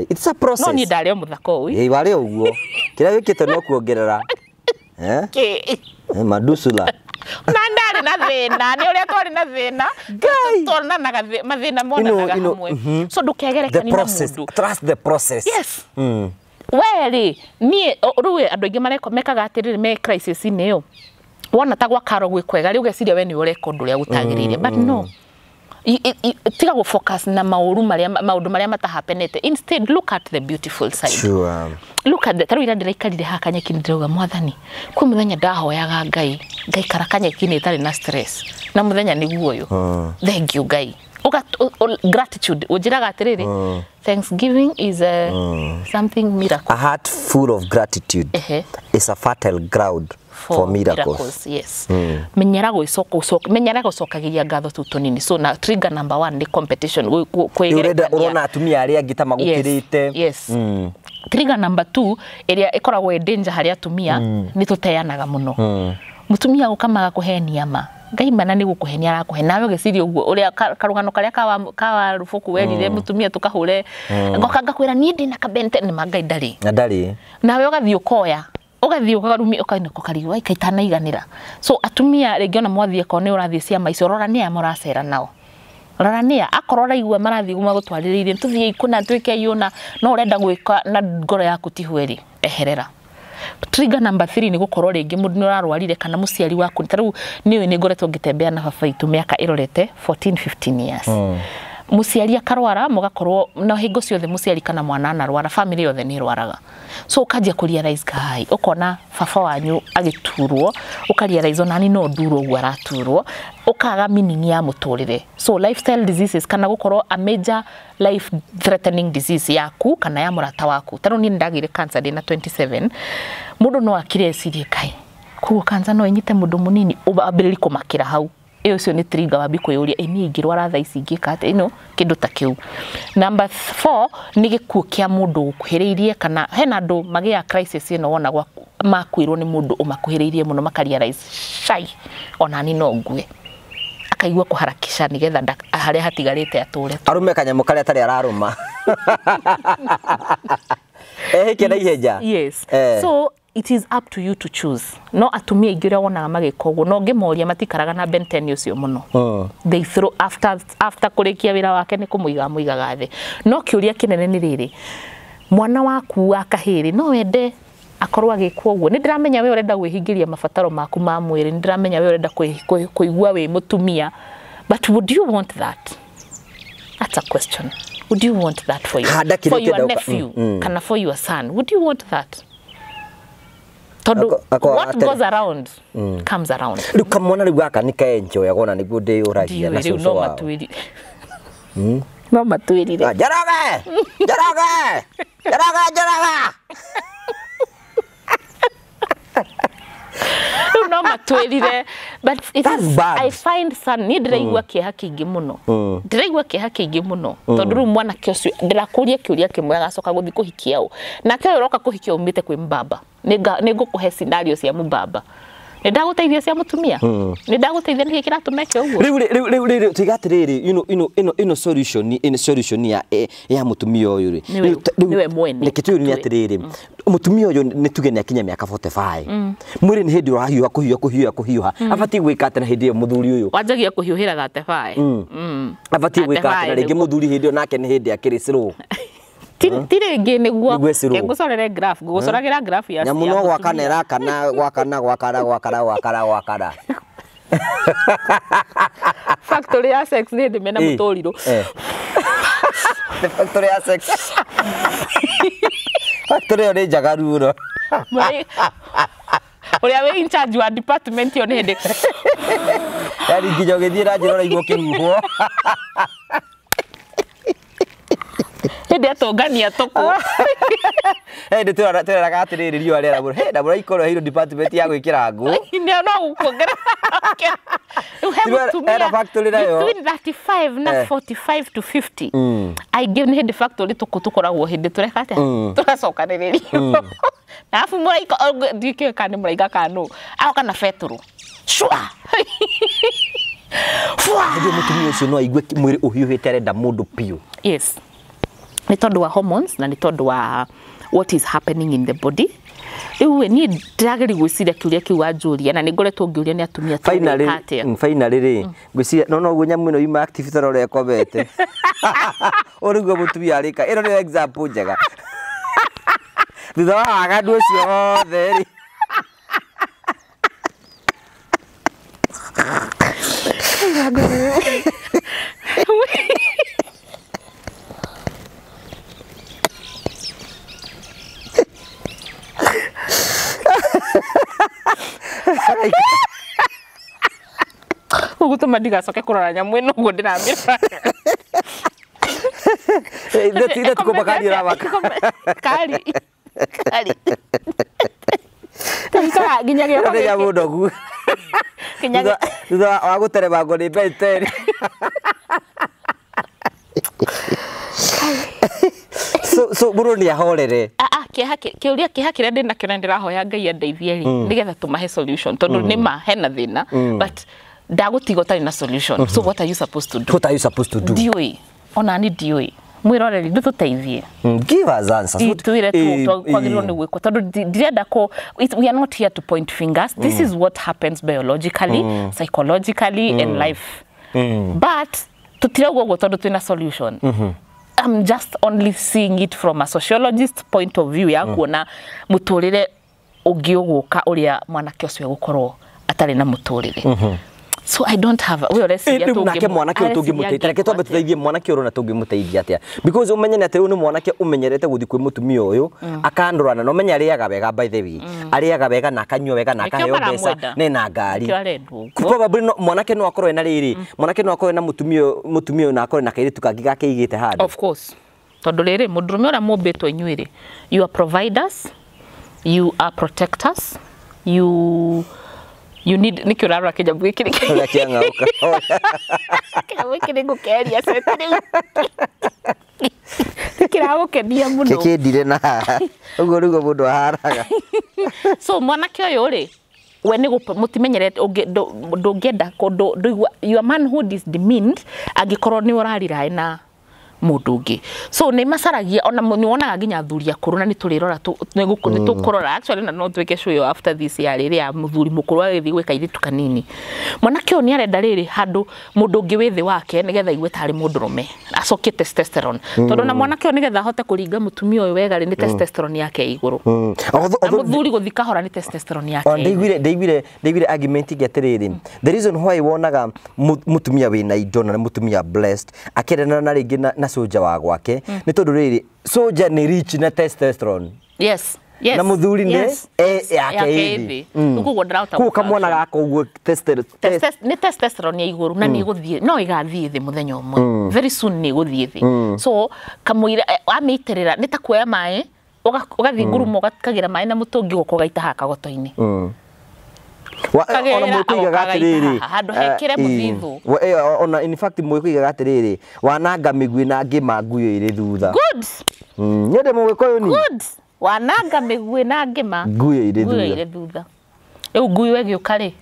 it's a process no ni ndari muthako uyu wari uguo kira wikite no kuongerera madusula na ndari na thina ni uria twari na thina twana na mathina mona hamwe so ndukegerekani na mundu trust the process yes weri ni ruwe andu ingi mekaga atiriri me crisis niyo wona ta gwa karo gwikwega riu geciria we ni ureka undu ria gutagiriire but no tiga go focus na maundu maria matahapenete instead look at the beautiful side. Sure. Look at the tarwira ndiraikari hakanyeki ndirauga mwathani kwi muthenya ndahoyaga Ngai karakanyeki ni tari na stress na muthenya ni guoyo thank you Ngai gratitude ujiraga atiriri thanksgiving is something miracle. A heart full of gratitude is a fertile ground for miracles. Yes. Menyera gucokagiria ngatho tu tunini. So na trigger number 1 ni competition kwegerekania. Urona atumia aria ngita magukirite. Yes. Trigger number 2 area ikoragwo danger haria atumia ni tuteanaga muno. Mutumia gukamaga kuhenia ma. Ngai mana ni gukuhenia arakuhe nawe geciria uguo uria karugano karia kawa rufuku werire mutumia tukahure ngoka ngakwira ni ndina kabente ni mangai ndari nawe ugathii ukoya ugathii ukarumi ukainako kariwa ikaitana iganira so atumia regiona mwathie ko ni urathie cia maicio rorania muracera nao rorania akorora igwe marathie guma gutwaririire tuthie ikuna twike yona no urenda gwika na ngoro yaku tihweri eherera. Trigger number 3 ni gukorwo ringi mundu ni urarwarire kana muciari waku taru niwe ni ngoretwo ngitembea na baba itu miaka irorete 14-15 years muciari akarwara mugakorwo na hingo ciothe muciari kana mwana anarwara family yothe ni rwaraga so ukajia kurealize kai ukona baba wanyu agiturwo ukarealize onani no nduro gwa raturwo ukaga meaning ya muturire so lifestyle diseases kana gukorwo a major life threatening disease yaku kana ya murata waku taru ni ndagire cancer dina 27 mundu no akire cirie kai ku cancer no inyite mundu munini ubabiriri kumakira hau iyo cio ni trigger wabi kuyuria ini ingirwara tha ici ngikate kindu ta kiu. Number 4 ni gikuo kia mundu ukuhiriirie kana hena andu magia crisis ino wona gwa makwirwo ni mundu umakuhiriirie muno makarealize shai ona ni no ngue akaigwa kuharakisha nigetha haria hatigarite ature arume kanyamu karia tari araruma kena iheja. Yes. So it is up to you to choose. No atumia ingira wona mageka uguo no ngemoria matikaraga na benten ucio muno. They throw after kurikia wira wake ni kumuigaga thi. No kiuria kinene ni riri. Mwana waku akahiri no wende akorwa gikwo uguo. Ni ndiramenya we urenda gwihingiria mabataro maku ma mwiri, ni ndiramenya we urenda kuigua we mutumia. But would you want that? That's a question. Would you want that for your nephew? Kana for your son? Would you want that? What goes around comes around. Look, come on, waka nika enjoy. I gonna go day or right. No matuiri. Jaraga. No matuiri there, but it is, I find son ni ndiraigua kieha kingi muno. Ndiraigua kieha kingi muno. Tondu mwana kiocio ndirakuria kiuria kimwe agacoka guthi kuhikia u. Na kio uroka kuhikia umite kwi mbaba. Nigukuhe scenario cia mubaba. Nindaguteithia cia mutumia. Nindaguteithia niki kiratumeke uguo. Riu tigatiriri solution ya mutumia uyu ri. Niwe mwene. Nikitu ni atiriri. Mutumia uyu ni tuge ni akinya miaka 45. Mwiri ni hindi urahiuha kuhiuha. Abati gwika atena hindi iyo muthuri uyu. Wanjagia kuhiuhira gate fae. Abati gwika atena ringi muthuri hindi iyo nake ni hindi akiri slow. Tirengi niguo ngucorere graph ngucoragira graph ya nyamuno gwakanera kana gwakara factory ya sex ni ndimena mutoriro the factory ya sex factory ore jagaru ro uria we in charge wa department yo ni hindi yari ngijogethira njirora igwo kiruho Hindi atongania tuko. Hindi tweraga atiriri riwa rera buru. He ndabura ikoro hiro department ya gwikira ngo. Ni no gukuongera. You have to between 35 na 45 to 50. I give hindi factory tukoragwo hindi tureka atia. Turacokaniririo. Na afu muraiko dike kane muraiga kanu. Ao kana feturu. Shwa. Fwa. Ndi mutumia ucio no aigwe mwiri uhiuhite arenda mundu piu. Yes. Ni tondu wa hormones na ni tondu wa what is happening in the body. Iwe ni ndageri gwiciria kiuria kiu wanjuria na ningoretwo ngiuria ni atumia finally ri gwiciria no guo nyamu ino yuma active torore ekobete origuo mutumia arika ino ni example njega thutha wa wagandu ucio othe ri Ugutuma ndigacoke kurora nyamu ino uguo ndiramira. Ndio tukubakari rawaka. Kari. Tanga ginyage ko. Ya mudogu. Ginyage. Thutha wa gutereba ngo ni benteri. So buruni ya horere. Kiuria kihakire ndina kio ndirahoya Ngai andeithie ri nigetha tumahe solution tondu nima hena thina but ndagutigo tari na solution. So what are you supposed to do? What are you supposed to do? Dioi ona ni dioi mwiroreri ndututeithie. Give us answers. Tuire tu kwagirwo ni gwiko tondu ndirenda ko we are not here to point fingers. This is what happens biologically, psychologically and life. But tutiragwo gwo tondu twina solution. I'm just only seeing it from a sociologist point of view ya kuona muturire ugiuguka uria mwanake ucio gukorwo atari na muturire. So I don't have we already see ya tungi mwanake utungimuteithia reke twambe tuteithie mwanake urona tungimuteithia atia because umenye na ati ni mwanake umenyerete guthi kwi mutumia uyu akandurana no menya ariaga wega by the way ariaga wega na akanywa wega na akaheo mbeca na ngari probably no mwanake no akorwe na riri mwanake no akorwe na mutumia na akorwe na kairitu kangi gake igite handu of course tondu riri mundurume ura mumbitwo inyuiri you are providers, you are protectors, you need nikiurarwa kija bwikiri kiangauka kija bwikiri gukeria setani kirawo kedia muno kekendire na ugo rugo mundu aharaga so mwanake uyu ri we ni mutimenyerete ndungenda your manhood is demeaned agikorwo ni urarira na mudungi. So ni macaragia ona ni wonaga nginya thuri akuru na ni turirora ni tukurora actually na no tweke show after this ya riri ya muthuri mukuru agithi gwika iritu kanini. Mwanake oni arenda riri handu mudungi withi wake nigetha igwe tari mundurume acokie testosterone. Tondu na mwanake oni nigetha hote kuringa mutumia uyu wega ni testosterone yake iguru. Muthuri guthika hora ni testosterone yake. Ndeigwire argument getiriri. The reason why wonaga mutumia wina indo na mutumia blessed akendana na ringi na soja wa gwake ni tondu riri soja ni rich na testosterone. Yes. Na muthuri ni yake ithi. Ku kamwana gako uguo ni testosterone ya iguru na ni guthie no igathie thi muthenya umwe. Very soon ni guthie thi. So kamwira amiterera ni ta kuoya mai ugathi ngurumo ugagira mai na mutungi guko gaita haka goto-ini. Ona mwikuiga gatiriri handu hekire muthithu ona in fact mwikuiga gatiriri wananga migwi na ngima nguyo iri thutha. Good. Nyende mwikoyo ni good. Wananga migwi na ngima nguyo iri thutha. Riu nguyo egiuka ri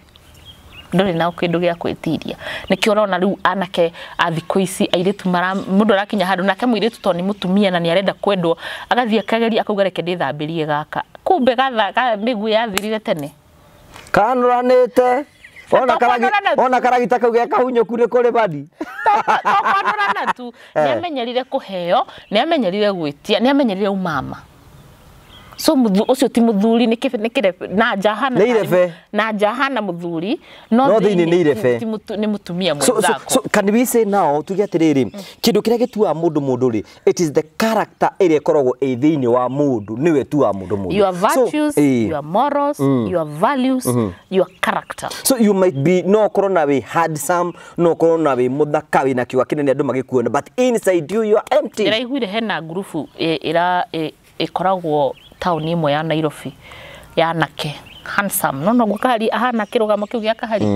nduri na kindu gia kwitiria nikio rona riu anake athiku ici airitu mara mundu arakinya handu nake muiritu to ni mutumia na ni arenda kwendwo agathia kageri akauga reke ndithambirie gaka kumbe gatha migwi yathirire tene kanuranite ona karagita kau geka hunyo kure kore badi tokwanurana tu ni amenyerire kuheo ni amenyerire gwitia ni amenyerire umama. So ucio ti muthuri ni kire na jahana na jahana muthuri no thini ni irefe ni mutumia mwenzako. So can we say now tugiatiriri kindu kiria gitua mundu ri it is the character ere korogwo thini wa mundu niwe tu wa mundu. Your virtues, your morals, your values, your character. So you might be no corona we handsome, no corona we muthaka we na kiwa kinene andu magikuona, but inside you are empty. Iraiguire hena grupu ikoragwo town imwe ya Nairobi ya nake handsome no gukari ahana kirugamo kiu gya kahari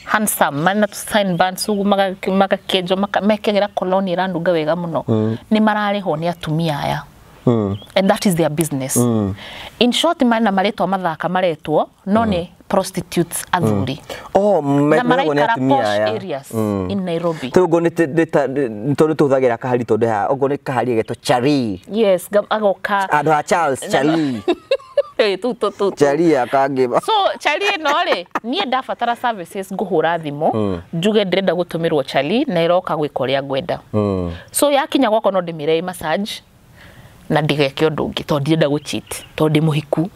handsome mana to sign bands ugu magakejo mekegera koloni randuga wega muno ni marari ho ni atumia aya and that is their business. In short mana maretwa mathaka maretwo no ni prostitutes athuri mego ni atumia aya areas in Nairobi. Tugo ni tondu tuthagira kahari tondu ha ogo ni kahari geto chari. Yes agoka ado Charles chari tu chari akangeba. So chari no ri nie ndabatara services nguhura thimo njuge ndrenda gutumirwo chari na iroka gwikoria gwenda. So yakinya gwako no ndimire massage na ndigeke undu ungi tondu ndirenda gucheat tondu muhiku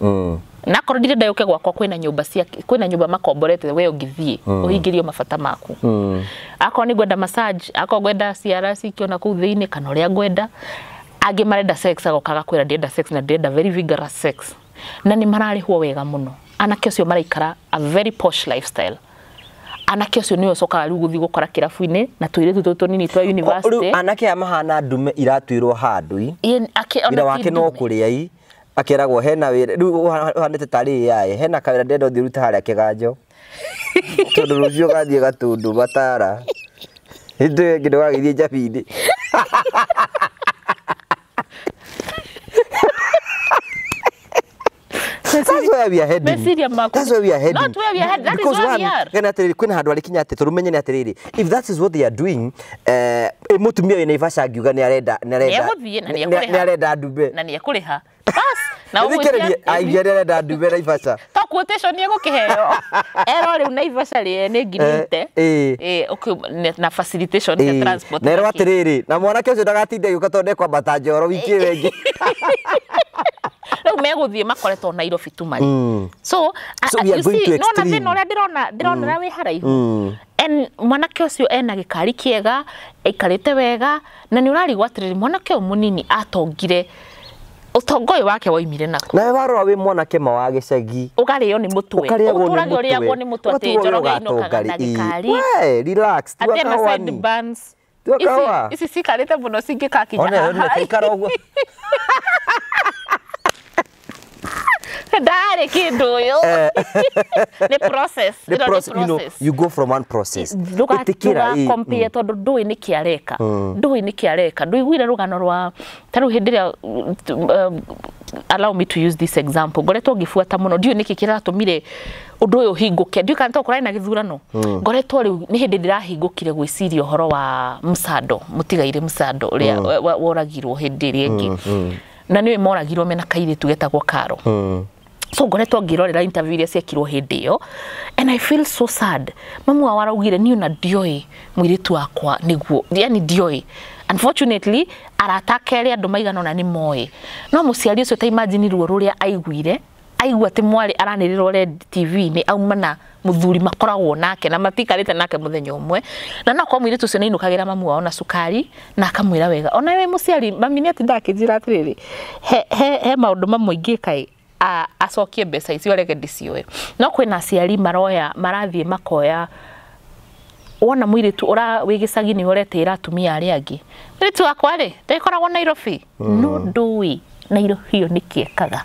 na korwo ndirenda yuke gwakwa kwina nyumba makomborete we ungithie uhingirio mabata maku. Akoro ni gwenda massage akoro gwenda CRC kiona ku thiini kana uria gwenda angi marenda sex agokaga kwira ndenda sex na ndenda very vigorous sex na ni mararihwo wega muno. Anake ucio maraikara a very posh lifestyle. Anake ucio niyo soka riu guthi gukora kirafu-ini na tuire tutu nini twa university. Anake amahana ndume iratwirwo handu ira wake no kuria i akeragwo hena wira riu hanete tari yae hena kawira ndendo thiruta haria kiganjo tondu rucio gathie gatundu batara inde ngindo gagithie njabindi. That's where we are heading. That's where we are heading. Not where we are heading. That because is where we are. Kwina handu arikinya ati turumenye ni atiriri. If that is what they are doing, mutumia ina Ivasha ngiuga ni arenda ndube. Na ni ekuriha. Bas. Na ugutia. Arenda ndube na Ivasha. To quotation ni egukiheo. Ero riu na Ivasha ri ni nginite. Okay na facilitation ya transport. Na ero atiriri. Na mwanake ucio ndagatinde yuka tonde kwa bata njoro wiki wengi. Riu meguthie makoretwo Nairobi tu mari. So you see no na thina uria ndirona we haraihu. En mwanake ucio ena gikari kiega ikarite wega na ni urarigwa atiriri mwanake munini atongire utongoyo wake waimire nako. Na warora we mwanake mawa gicagi ugario ni mutwe uturage uri agwo ni mutwe ati njoroge inokaga na gikari. We relax tu akawani bands isi sikarite muno singikakinya ona ikara ogwo Dare kindu yo. The process. You know, you go from one process. Tuga compare tondu ndui ni kiareka. Ndui ni kiareka. Ndui gwire rugano rwa taru hindiria allow me to use this example. Ngoretwo ngifuata muno ndio niki kiratumire undu uyu hinguke ndio kana tokorana na githurano ngoretwo riu ni hindi ndirahingukire gwiciria uhoro wa Musando mutigaire Musando uria woragirwo hindi iri ingi na niwe moragirwo mena kairitu getagwo Carol. So ngoretwo ngirorera interview iria ciekirwo hindi iyo and I feel so sad. Mamu waraugire ni una ndioi mwiritu wakwa niguo yani ndioi. Unfortunately arataka ria andu maigana na ni moe no muciari ucio ta imagine ruo ruria aiguire aigua ati mwari aranirira red TV ni aumana muthuri makoragwo nake na matikarite nake muthenya umwe na no kwa mwiritu ucio ni inukagira mamu wao na sukari na akamwira wega ona we muciari mami ni ati ndakijira atiriri he maundu mamwe ingikai acokie mbeca icio rege ndicioe no kwina aciari maroya marathie makoya wona mwiritu ura wigicagi ni uretira atumia ari angi mwiritu wakwa ri ndekoragwo Nairobi no ndui Nairobi yo nikiekaga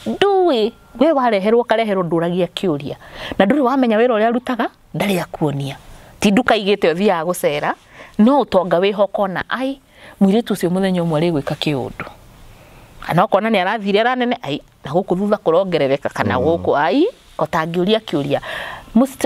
ndui we wareherwo kareherwo nduragia kiuria na nduri wamenya wira uria rutaga ndari akuonia ti nduka igite uthia gucera no utonga wihokona ai mwiritu ucio muthenya umwe ri gwika kiundu ana kona ni arathire aranene ai na guku thutha kurongerereka kana guku ai otangiuria kiuria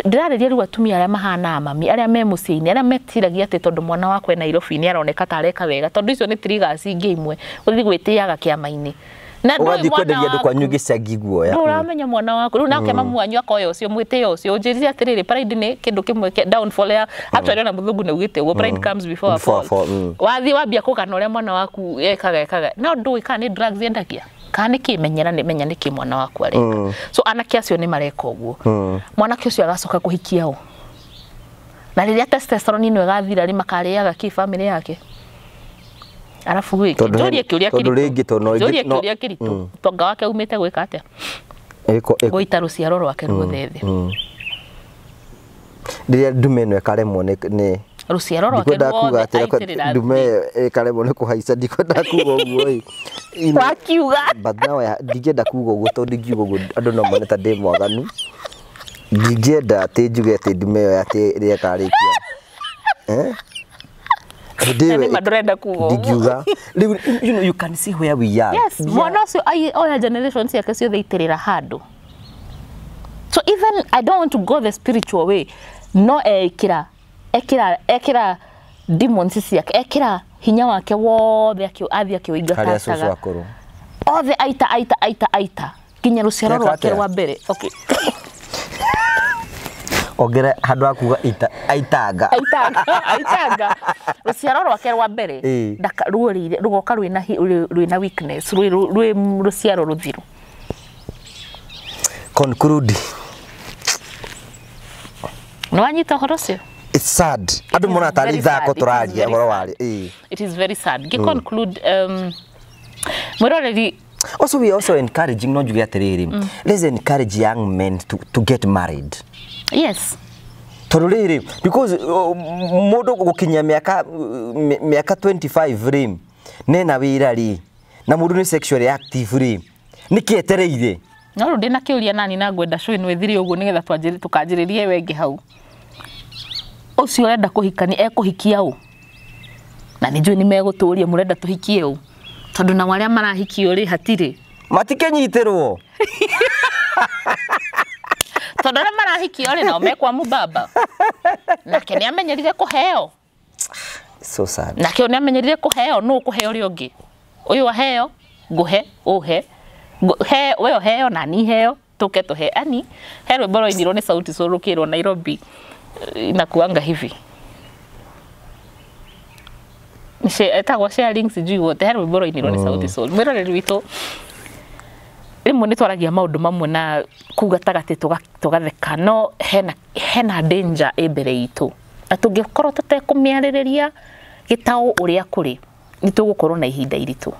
ndirariria riu atumia aria mahana mami aria me muciini aria metiragia ati tondu mwana wakwe Nairobi ni aroneka tareka wega tondu icio ni triggers ingi imwe uthi gwitiaga kiama-ini na ugathi kwenderia ndu kwanyu gicagi guoya uramenya mwana waku riu nake mamu wanyu akoya ucio mwitio ucio unjirire atiriri pride ni kindu kimwe downfall ya actually na muthungu ni ugite wo pride comes before a fall wathi wambia kugana uria mwana waku ekaga no ndui kana ni drugs endagia kana kimenyera ni menya niki mwana waku areka so anake acio ni mareka uguo mwanake ucio agacoka kuhikia u na riria testosterone ni igathira ri makariaga ki family yake arafu wiki ndorie kiuria kiritu tonga wake umite gwika atia goita ruciaro rwake ruothethe riria ndume ino ekaremwo ni ruciaro rwake ruothe ndume ekaremwo ni kuhaica ndikwenda kuga uguo wakiuga but now ndigenda kuga uguo tondu ngiuga uguo andu no mone ta ndi mwaganu ndigenda ati njuge ati ndume yo ati ria karikia Nani madurenda kugo. You know, you can see where we are. Yes, mwana ucio oya generations yake cio theitirira handu. So even I don't want to go the spiritual way. No ekira demons yake ekira hinya wake wothe athia kiuingataga. Othe aita kinya ruciaro rwake rwa mbere. Okay. Ogere handu akuga aitanga ruciaro rwake rwa mbere ruorire rugoka rwina weakness rwi ruciaro ruthiru conclude no anyita horocio. It's sad andu mona tari thako turaria horo wari it is very sad ge conclude morally also we also encouraging no juge atiriri let's encourage young men to get married. Yes. Tororere because modo gukinya miaka 25 rim nena wira ri na mundu ni sexually active ri nikietereire no rundi na kiuria nani na ngwenda show ino ethiri uguo nigetha twanjiri tukanjiririe wenge hau ucio urenda kuhikani ekuhikia u na ni njui ni meguturia murenda tuhikie u tondu na waria marahikio ri hatiri matikenyiterwo tondu na marahikio ri na mekwa mubaba nake ni amenyerire kuheo so sad nake ni amenyerire kuheo no kuheo ri ungi uyu aheo nguhe uhe he wewe heo na ni heo tuke tuhe ani hero boro indiro ni sauti sorokirwo Nairobi inakuanga hivi etagwo sharing sijui wote hero boro indiro ni sauti sol mwira rwito rimwe ni twaragia maundu mamwe na kuga tagate tugatheka no hena danger ebere itu atungikorwo tutekumiaririria gitao uria kuri ni tugukorwo na ihinda iritu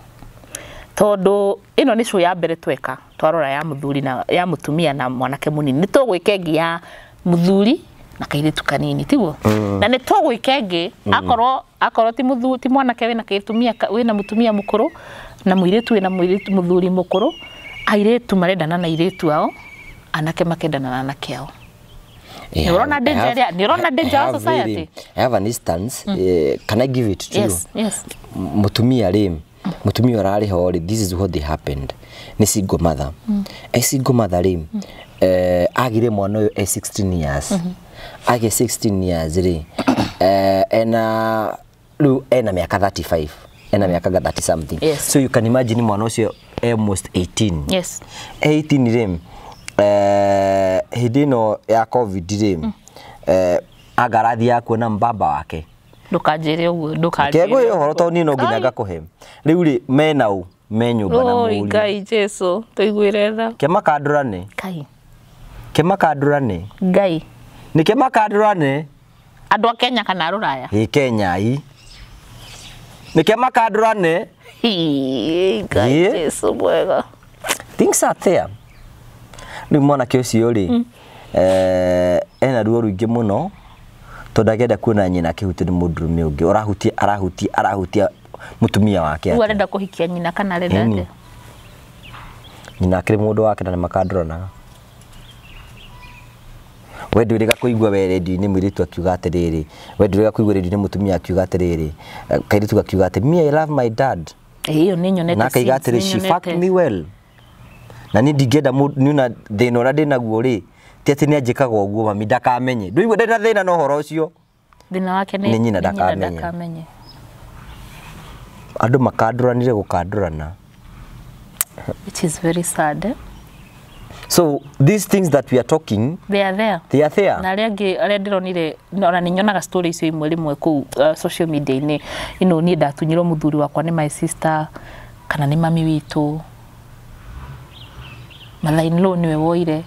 tondu ino ni show ya mbere tweka twarora ya muthuri na ya mutumia na mwanake munini ni tugwikegia ya muthuri na kairitu kanini tiguo na ni tugwikegia akorwo ti muthuri ti mwanake wina kaitumia wina mutumia mukuru na muiritu wina muiritu muthuri mukuru airetu marendana na airetu ao anake makendana na anake ao. Nirona danger of society. I have an instance can I give it to you? Yes. Mutumia rim mutumia arari hori, this is what they happened. Ni single mother. Single mother ri agire mwana uyu 16 years. Age 16 years ri ena miaka 35. Ena miaka 30 something. Yes. So you can imagine mwana ucio almost 18. Yes. 18 ri hidino ya COVID ri agarathi ya kuona mbaba wake. Ndukajire uguo, ndukajire. Kego yo horo to nino nginya gakuhe. Riu ri menau menyumba na muri. Ngai Jesu, tuiguire tha. Kemakandurane. Kai. Kemakandurane. Ngai. Ni kemakandurane. Andu a Kenya kana Ruraya? Kenya i. Ni kemakandurane. Ngai Jesu mwega. Things are there. Ni mwana kiocio ri ena ruo ruingi muno. Tondagenda kuona nyina kihuti ni mundurume ungi arahutia mutumia wake. Uwe arenda kuhikia nyina kana arenda ate? Nyina akiri mundu wake na makandurana. Wedurega kuigua we radio-ini mwiritu akiuga atiriri. Wedurega kuigua radio-ini mutumia akiuga atiriri. Kairitu akiuga ati me I love my dad. Iyo ni nyonete. Na kaiga atiri she fucked me well. Na ni ndigenda nuna thina ura ndinaguo ri. Ti ati ni anjikaga uguo mami ndakamenye. Ndũigua ndina thina no horo ucio. Thina wake ni nyina ndakamenye. Andu makanduranire gukandurana. It is very sad. Eh? So these things that we are talking, they are there. They are there. Na aria ndironire ona ni nyonaga story icio imwe rimwe ku social media-ini ni ndatunyirwo muthuri wakwa ni my sister kana ni mami witu. Malain lo niwe woire.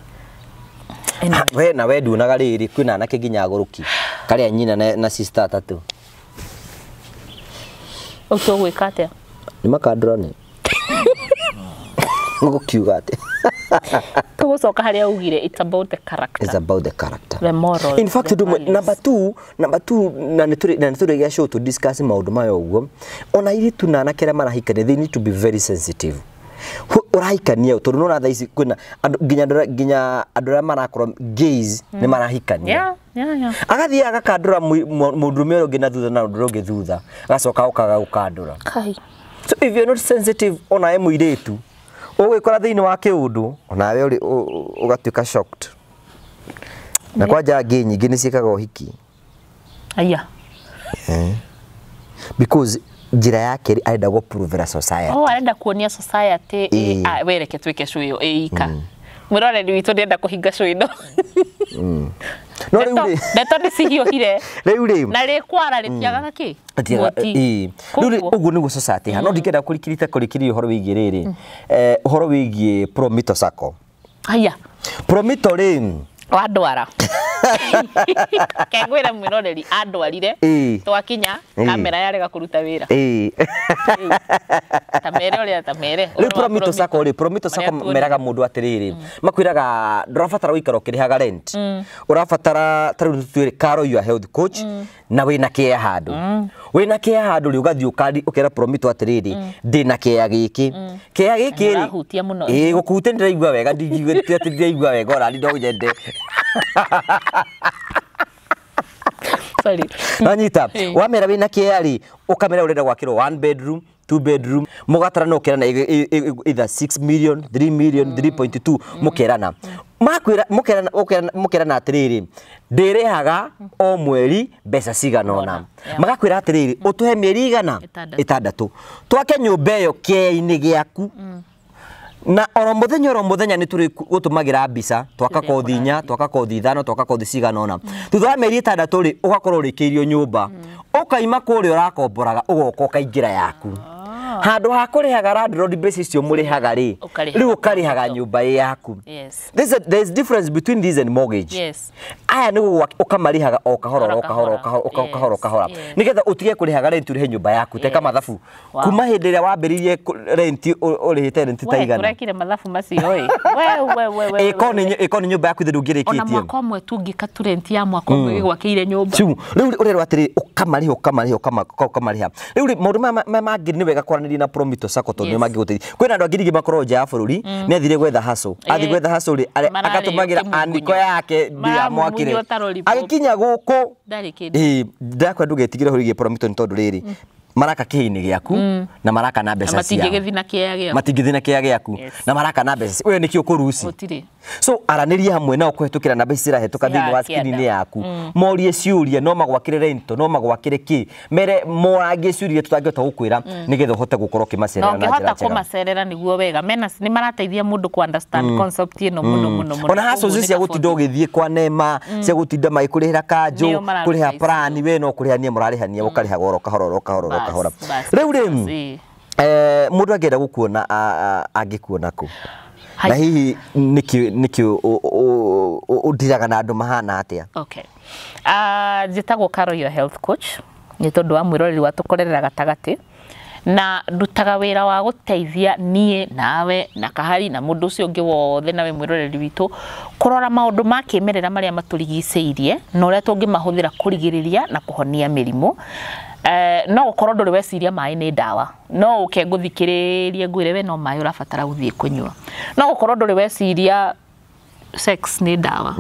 We na we ndunaga riri kwina anake nginya aguruki karia nyina na sister atatu. Uto gwika atia? Ni makandurane. Ngukiuga ati. Tugucoka haria ugire it's about the character. It's about the character. The moral. In fact, number two na nituri gia show to discuss maundu mayo uguo. Ona iri tunana kera marahikane, they need to be very sensitive. Urahikania tondu nona thaisi kwina ginya andura marakorwo gays ni marahikania. Yeah. Agathia agakandura mundurume urio ngina thutha na undu ungi thutha. Agacoka ukaga gukandura. Kai. So if you're not sensitive ona emwiritu ugikora thiini wa kiundu ona we ugatuika shocked. Na kwanja ngi nyingi ni ciikaga uhiki. Aya. Because njira yake arenda go prove the society. Arenda kuonia society wereke twike cuyo ika. Murore ni witu ndenda kuhinga cuyo. No riu ndeto ni cihiohire. Riu na rikwara ritiagaga ki? Riu ugu ni go society no ndikenda kurikiria uhoro wigi riri. Uhoro wigi Promito Sacco. Aya. Promito ri Wadwara. Kengwira mwiroreri andwarire twakinya kamera yarega kuruta wira. Tamere. Ri Promito Sacco meraga mundu atiriri. Makwiraga ndurabatara uikara ukirihaga rent. Urabatara taru twire Carol your health coach na wina care handu. Wina care handu ri ugathi ukari ukera Promito atiriri ndina care giki. Care giki ri gukuute ndiraigua wega ndigigwa wega ora ndi ndogende. Sorry. Nanyita wamera wina kiari ukamera urenda gwakirwo 1 bedroom 2 bedroom mugatara no kerana either 6 million 3 million 3.2 mukerana makwira mukerana atiriri ndirehaga o mweri mbeca ciganona magakwira atiriri utuhe mieri igana 6 twake nyumba yo kei-ini giaku. Na oro muthenya ni turi gutumagira mbica twaka kothi 4 twaka kothi 5 twaka kothi ciganona thutha meri 6 ri ugakorwo rikirio nyumba ukaima kuri urakomboraga ugoka ukaingira yaku handu ha kurihaga landlord basis cio murihaga ri riu ukarihaga nyumba yaku. There's difference between this and mortgage. Aya ni ukamarihaga o kahora nigetha utige kurihaga rent urihe nyumba yaku teka mathabu kuma hindi ria wambiririe rent urihite rent ta igana turekire mathabu macio we iko ni nyumba yaku ndungirikitie ona mwaka umwe tungika tu rent ya mwaka umwe gwakire nyumba riu urerwa atiri ukamariha riu maundu mangiri ni wega kwaranĩria na Promito Sacco tondu mangiguteithia kwina andu angiri makorwo nja ya bururi ni athire gwetha haso athi gwetha haso ri agatumagira andiko yake ndia mwakire agikinya guku ndakwa ndugetigire horigie Promito ni tondu riri maraka kihini giaku na maraka na mbeca cia matingigithina kia giaku matingithina kia giaku na maraka na mbeca wewe nikio kuruci so araniria hamwe na ukuhetukira na mbeca cirahetuka thini wa screen yaku morie ciurie no magwakire rento no magwakire ki mere morangie ciurie tutangihota gukwira nigetha uhote gukorwo kimacerera na njira njega ngihota kumacerera niguo wega mena ni marateithia mundu ku understand concept ino muno ona haso cia gutinda ugithie kwa nema cia gutinda maikurihira kanjo kuriha plan we no kuriha nie murarihania ukariha goro kahora riu ri mundu angenda gukuona angikuona ku na hihi niki udiraga na andu mahana atia okay njitagwo Carol your health coach ni tondu wa mwiroreri wa tukorerera gatagati na ndutaga wira wa guteithia nie nawe na kahari na mundu ucio ungi wothe nawe mwiroreri witu kurora maundu ma kimerera maria maturigiceirie na uria tungimahuthira kurigiriria na kuhonia mirimu no ukorwo nduri weciria mai ni ndawa no uke nguthikiririe ngwire we no mai urabatara guthie kunywa no ukorwo nduri weciria sex ni ndawa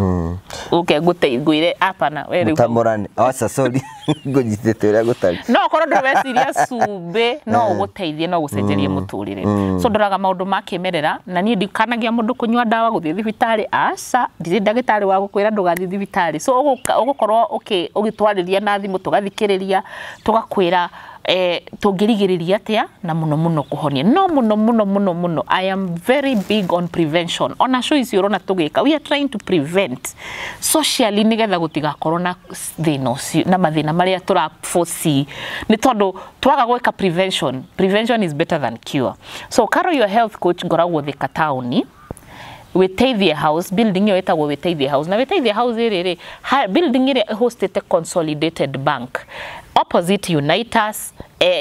uke nguteithire apana we riu mutamorani asa sorry ngujitete uria gutari no ukorwo nduri weciria cumbe no uguteithie no gucenjerie muturire so ndoraga maundu ma kimerera na nie ndikanagia mundu kunywa ndawa guthie thibitari aca ndiri ndagitari wa gukwira ndugathie thibitari so ugukorwo ugitwariria na thimu tugathikiriria tugakwira tungirigiriria atia na muno kuhonia no muno I am very big on prevention ona show ici urona tugika we are trying to prevent socially nigetha gutigakorwo na thina ucio na mathina maria turaforesee ni tondu twaga gweka prevention is better than cure so Carol your health coach ngoragwo Thika town Witeithie house building yo etagwo Witeithie house na Witeithie house iri building iri hosted Consolidated Bank opposite Unitas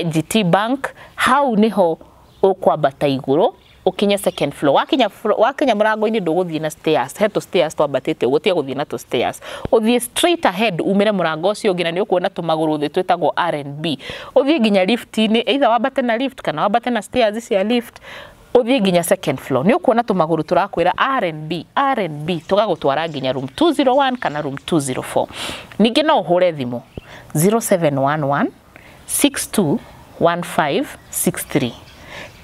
GT Bank hau niho ukwambata iguru ukinya second floor wakinya murango-ini nduguthie na stairs heto stairs twambatite ugutie guthie na to stairs uthie straight ahead umire murango ucio ngina ni ukuona tumaguru thi twetagwo R&B uthie nginya lift-ini either wambate na lift kana wambate na stairs cia lift uthie nginya second floor ni ukuona tumaguru turakwira R&B tugagutwara nginya room 201 kana room 204 ningi no uhure thimu 0711 621563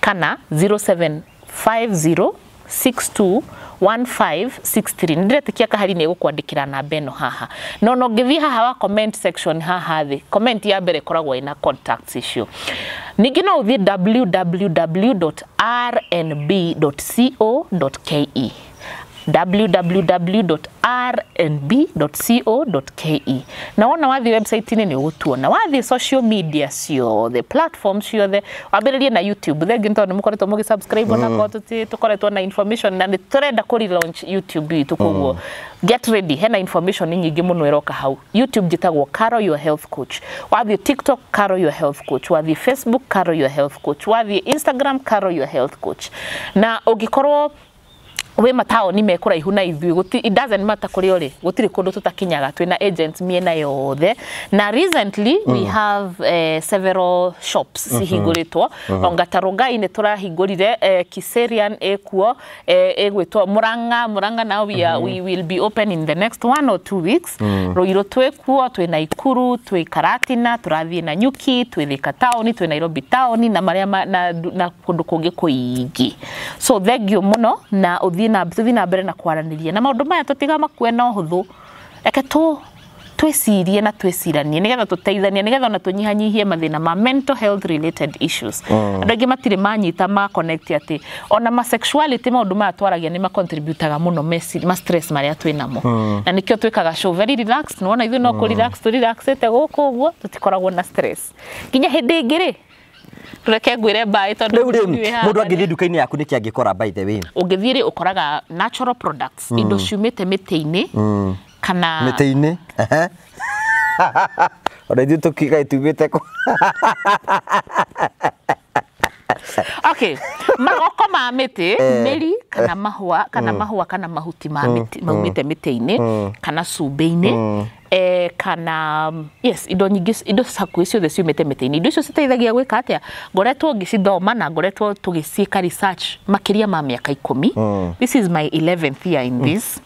kana 0750621563 ndiretikia kahari ni gukwandikira na beno haha no ngithii haha wa comment section haha thi comment ya mbere koragwo ina contacts issue ningi no uthie www.rnb.co.ke www.rnb.co.ke na wona wathi website ni ugutuona wathi social media the platforms the wambiririe na YouTube thengi ntondu mukoretwo mugi subscribe na ko tukoretwo na information na turenda ku relaunch YouTube itu koguo get ready hena information nyingi muno iroka hau YouTube jitagwo Carol your health coach wathi TikTok Carol your health coach wathi Facebook Carol your health coach wathi Instagram Carol your health coach na ugikorwo we matao ni mekura ihuna ithui it doesn't matter kuri ori gutiri kundu tutakinyaga twina agents miena yothe na recently we have several shops cihiguritwo ongatarungai ni turahingurire Kiserian ekuo egwitwo Muranga now we will be open in the next 1 or 2 weeks Roiro twekuo twina Ikuru twi Karatina turathie na Nyuki twi Thika town twi Nairobi town na maria na kundu kungi kuingi so thank you muno na tuthi na mbere na kwaraniria na maundu maya tutiga makue na uhuthu eke twicirie na twiciranie nigetha tuteithanie nigetha na tunyihanyihie mathina ma mental health related issues andu angi matire manyita ma connect ati ona ma sexuality maundu maya twaragia ni ma contributaga muno ma stress maria twinamo na nikio twikaga show very relaxed nona ithu no ku relax tu relaxete guku uguo tutikoragwo na stress nginya hindi ingiri tureke ngwire bai tondu mundu angithie nduka-ini yaku niki angikora by the way ungithire ukoraga natural products indo ciumite miti-ini kana miti-ini ora ithu tukiga itumite okay magoko ma mĩtĩ mĩri kana mahũa kana mahuti ma mĩtĩ maumĩte mĩtĩ-inĩ kana cumbĩ-inĩ kana yes indo nyingĩ indo hakuhĩ ciothe ciumĩte mĩtĩ-inĩ. Indo icio citeithagia gwĩka atĩa? Ngoretwo ngĩcithoma na ngoretwo tũgĩciĩka research makĩria ma mĩaka 10. This is my 11th year in this.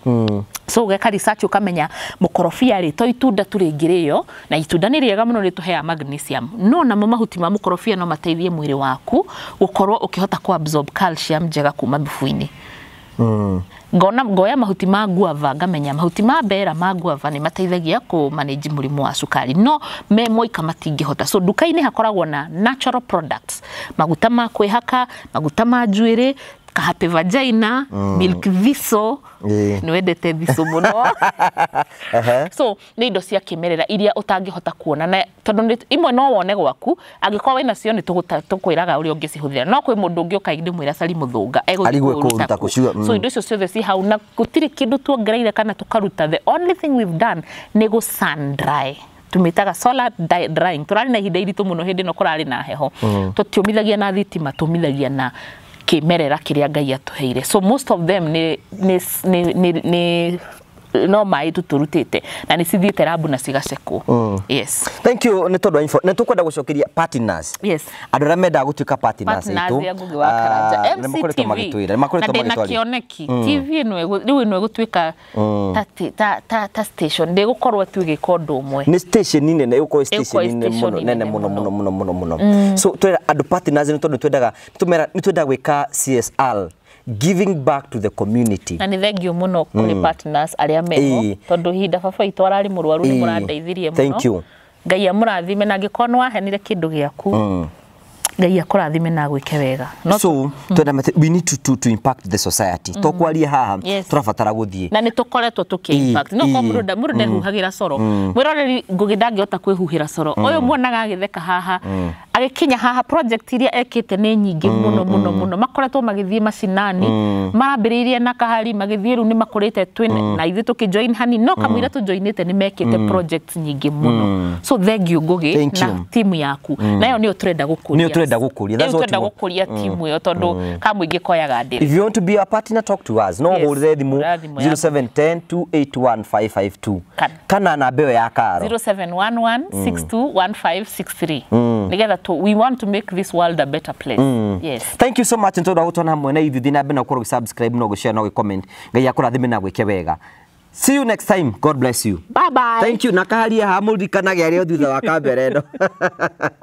So ugeka research ukamenya mũkorobia rĩ to itunda tũrĩngĩrĩyo na itunda nĩ rĩega mũno rĩtũheaga magnesium. No namo mahuti ma mũkorobia no mateithie mwĩrĩ waku gũkorwo ũkĩhota ku absorb calcium njega kuma thubu-inĩ. Ngoya mahuti ma guava ngamenya mahuti ma mbera ma guava nĩ mateithagia ku manage mũrimũ wa cukari. No me moika matingĩhota. So duka-inĩ hakoragwo na natural products. Maguta ma kwĩhaka, maguta ma njuĩrĩ, kahape vagina, milk thistle, nĩ wendete thistle mũno. So nĩ indo cia kĩmerera iria ũtangĩhota kuona na tondũ imwe no wone gwaku angĩkorwo wĩna cio nĩ tũkwĩraga ũrĩa ũngĩcihũthĩra. No kwĩ mũndũ ũngĩ ũka ndĩmwĩra cari mũthũnga egũkũruta. So indo icio ciothe ci hau na gũtirĩ kĩndũ tuongereire kana tũkaruta. The only thing we've done nĩ gũ sun dry. Tumitaga solar drying. Tũrarĩ na ihinda iritũ mũno hĩndĩ ĩno kũrarĩ na heho. Tũtiũmithagia na thitima, tũmithagia na kĩmerera kĩrĩa Ngai atũheire. So most of them no mai tuturutite na nĩ cithiĩte rabu na cigacekwo. Yes. Thank you nĩ tondũ info. Nĩ tũkwenda gũcokeria partners. Yes. Andũ arĩa mendaga gũtuĩka partners itũ. Partners ya Ngugi wa Karanja. MCTV. Makoretwo magĩtwĩra. Kĩoneki. TV rĩu ĩno ĩgũtuĩka ta station. Ndĩgũkorwo tu ĩgĩka ũndũ ũmwe. Nĩ station nene ĩgũkorwo station nene mũno. So twĩra andũ partners nĩ tondũ twendaga gwĩka CSR. Giving back to the community. Na nĩ thengio mũno kũrĩ partners arĩa meho tondũ hinda baba itũ ararĩ mũrwaru nĩ mũrandeithirie mũno. Thank you. Ngai amũrathime na angĩkorwo nĩ wahenire kĩndũ gĩaku Ngai akũrathime na gwĩke wega. So we need to impact the society. Tokwaria haha tũrabatara gũthiĩ. Na nĩ tũkoretwo tũkĩ impact. No kwa mũndũ ndehuhagĩra coro. Mwĩroreri Ngugi ndangĩhota kwĩhuhĩra coro. Ũyũ muonaga agĩtheka haha agĩkinya haha project iria ekĩte nĩ nyingĩ mũno. Makoretwo magĩthiĩ macinani marambĩrĩirie na kahari magĩthiĩ rĩu nĩ makũrĩte twin na ithuĩ tũkĩjoin hani no kamũira tũjoinĩte nĩ mekĩte projects nyingĩ mũno. So thengiũ Ngugi na timu yaku. Nayo nĩyo tũrenda gũkũria. That's what we want. Timu yo tondu kamwingi koyaga ndiri. If you want to be a partner, talk to us. No hurire thimu 0710 281 552. Kana namba yo ya Karo 0711 621563. Nigetha we want to make this world a better place. Yes. Thank you so much ntoda gutona hamwe na ithuĩ na bena ukorwo subscribe no gushare no comment. Ngai akũrathime na gwĩke wega. See you next time. God bless you. Bye bye. Thank you. Nakaharia ha mũrikanage arĩa thutha wa kamera ĩno.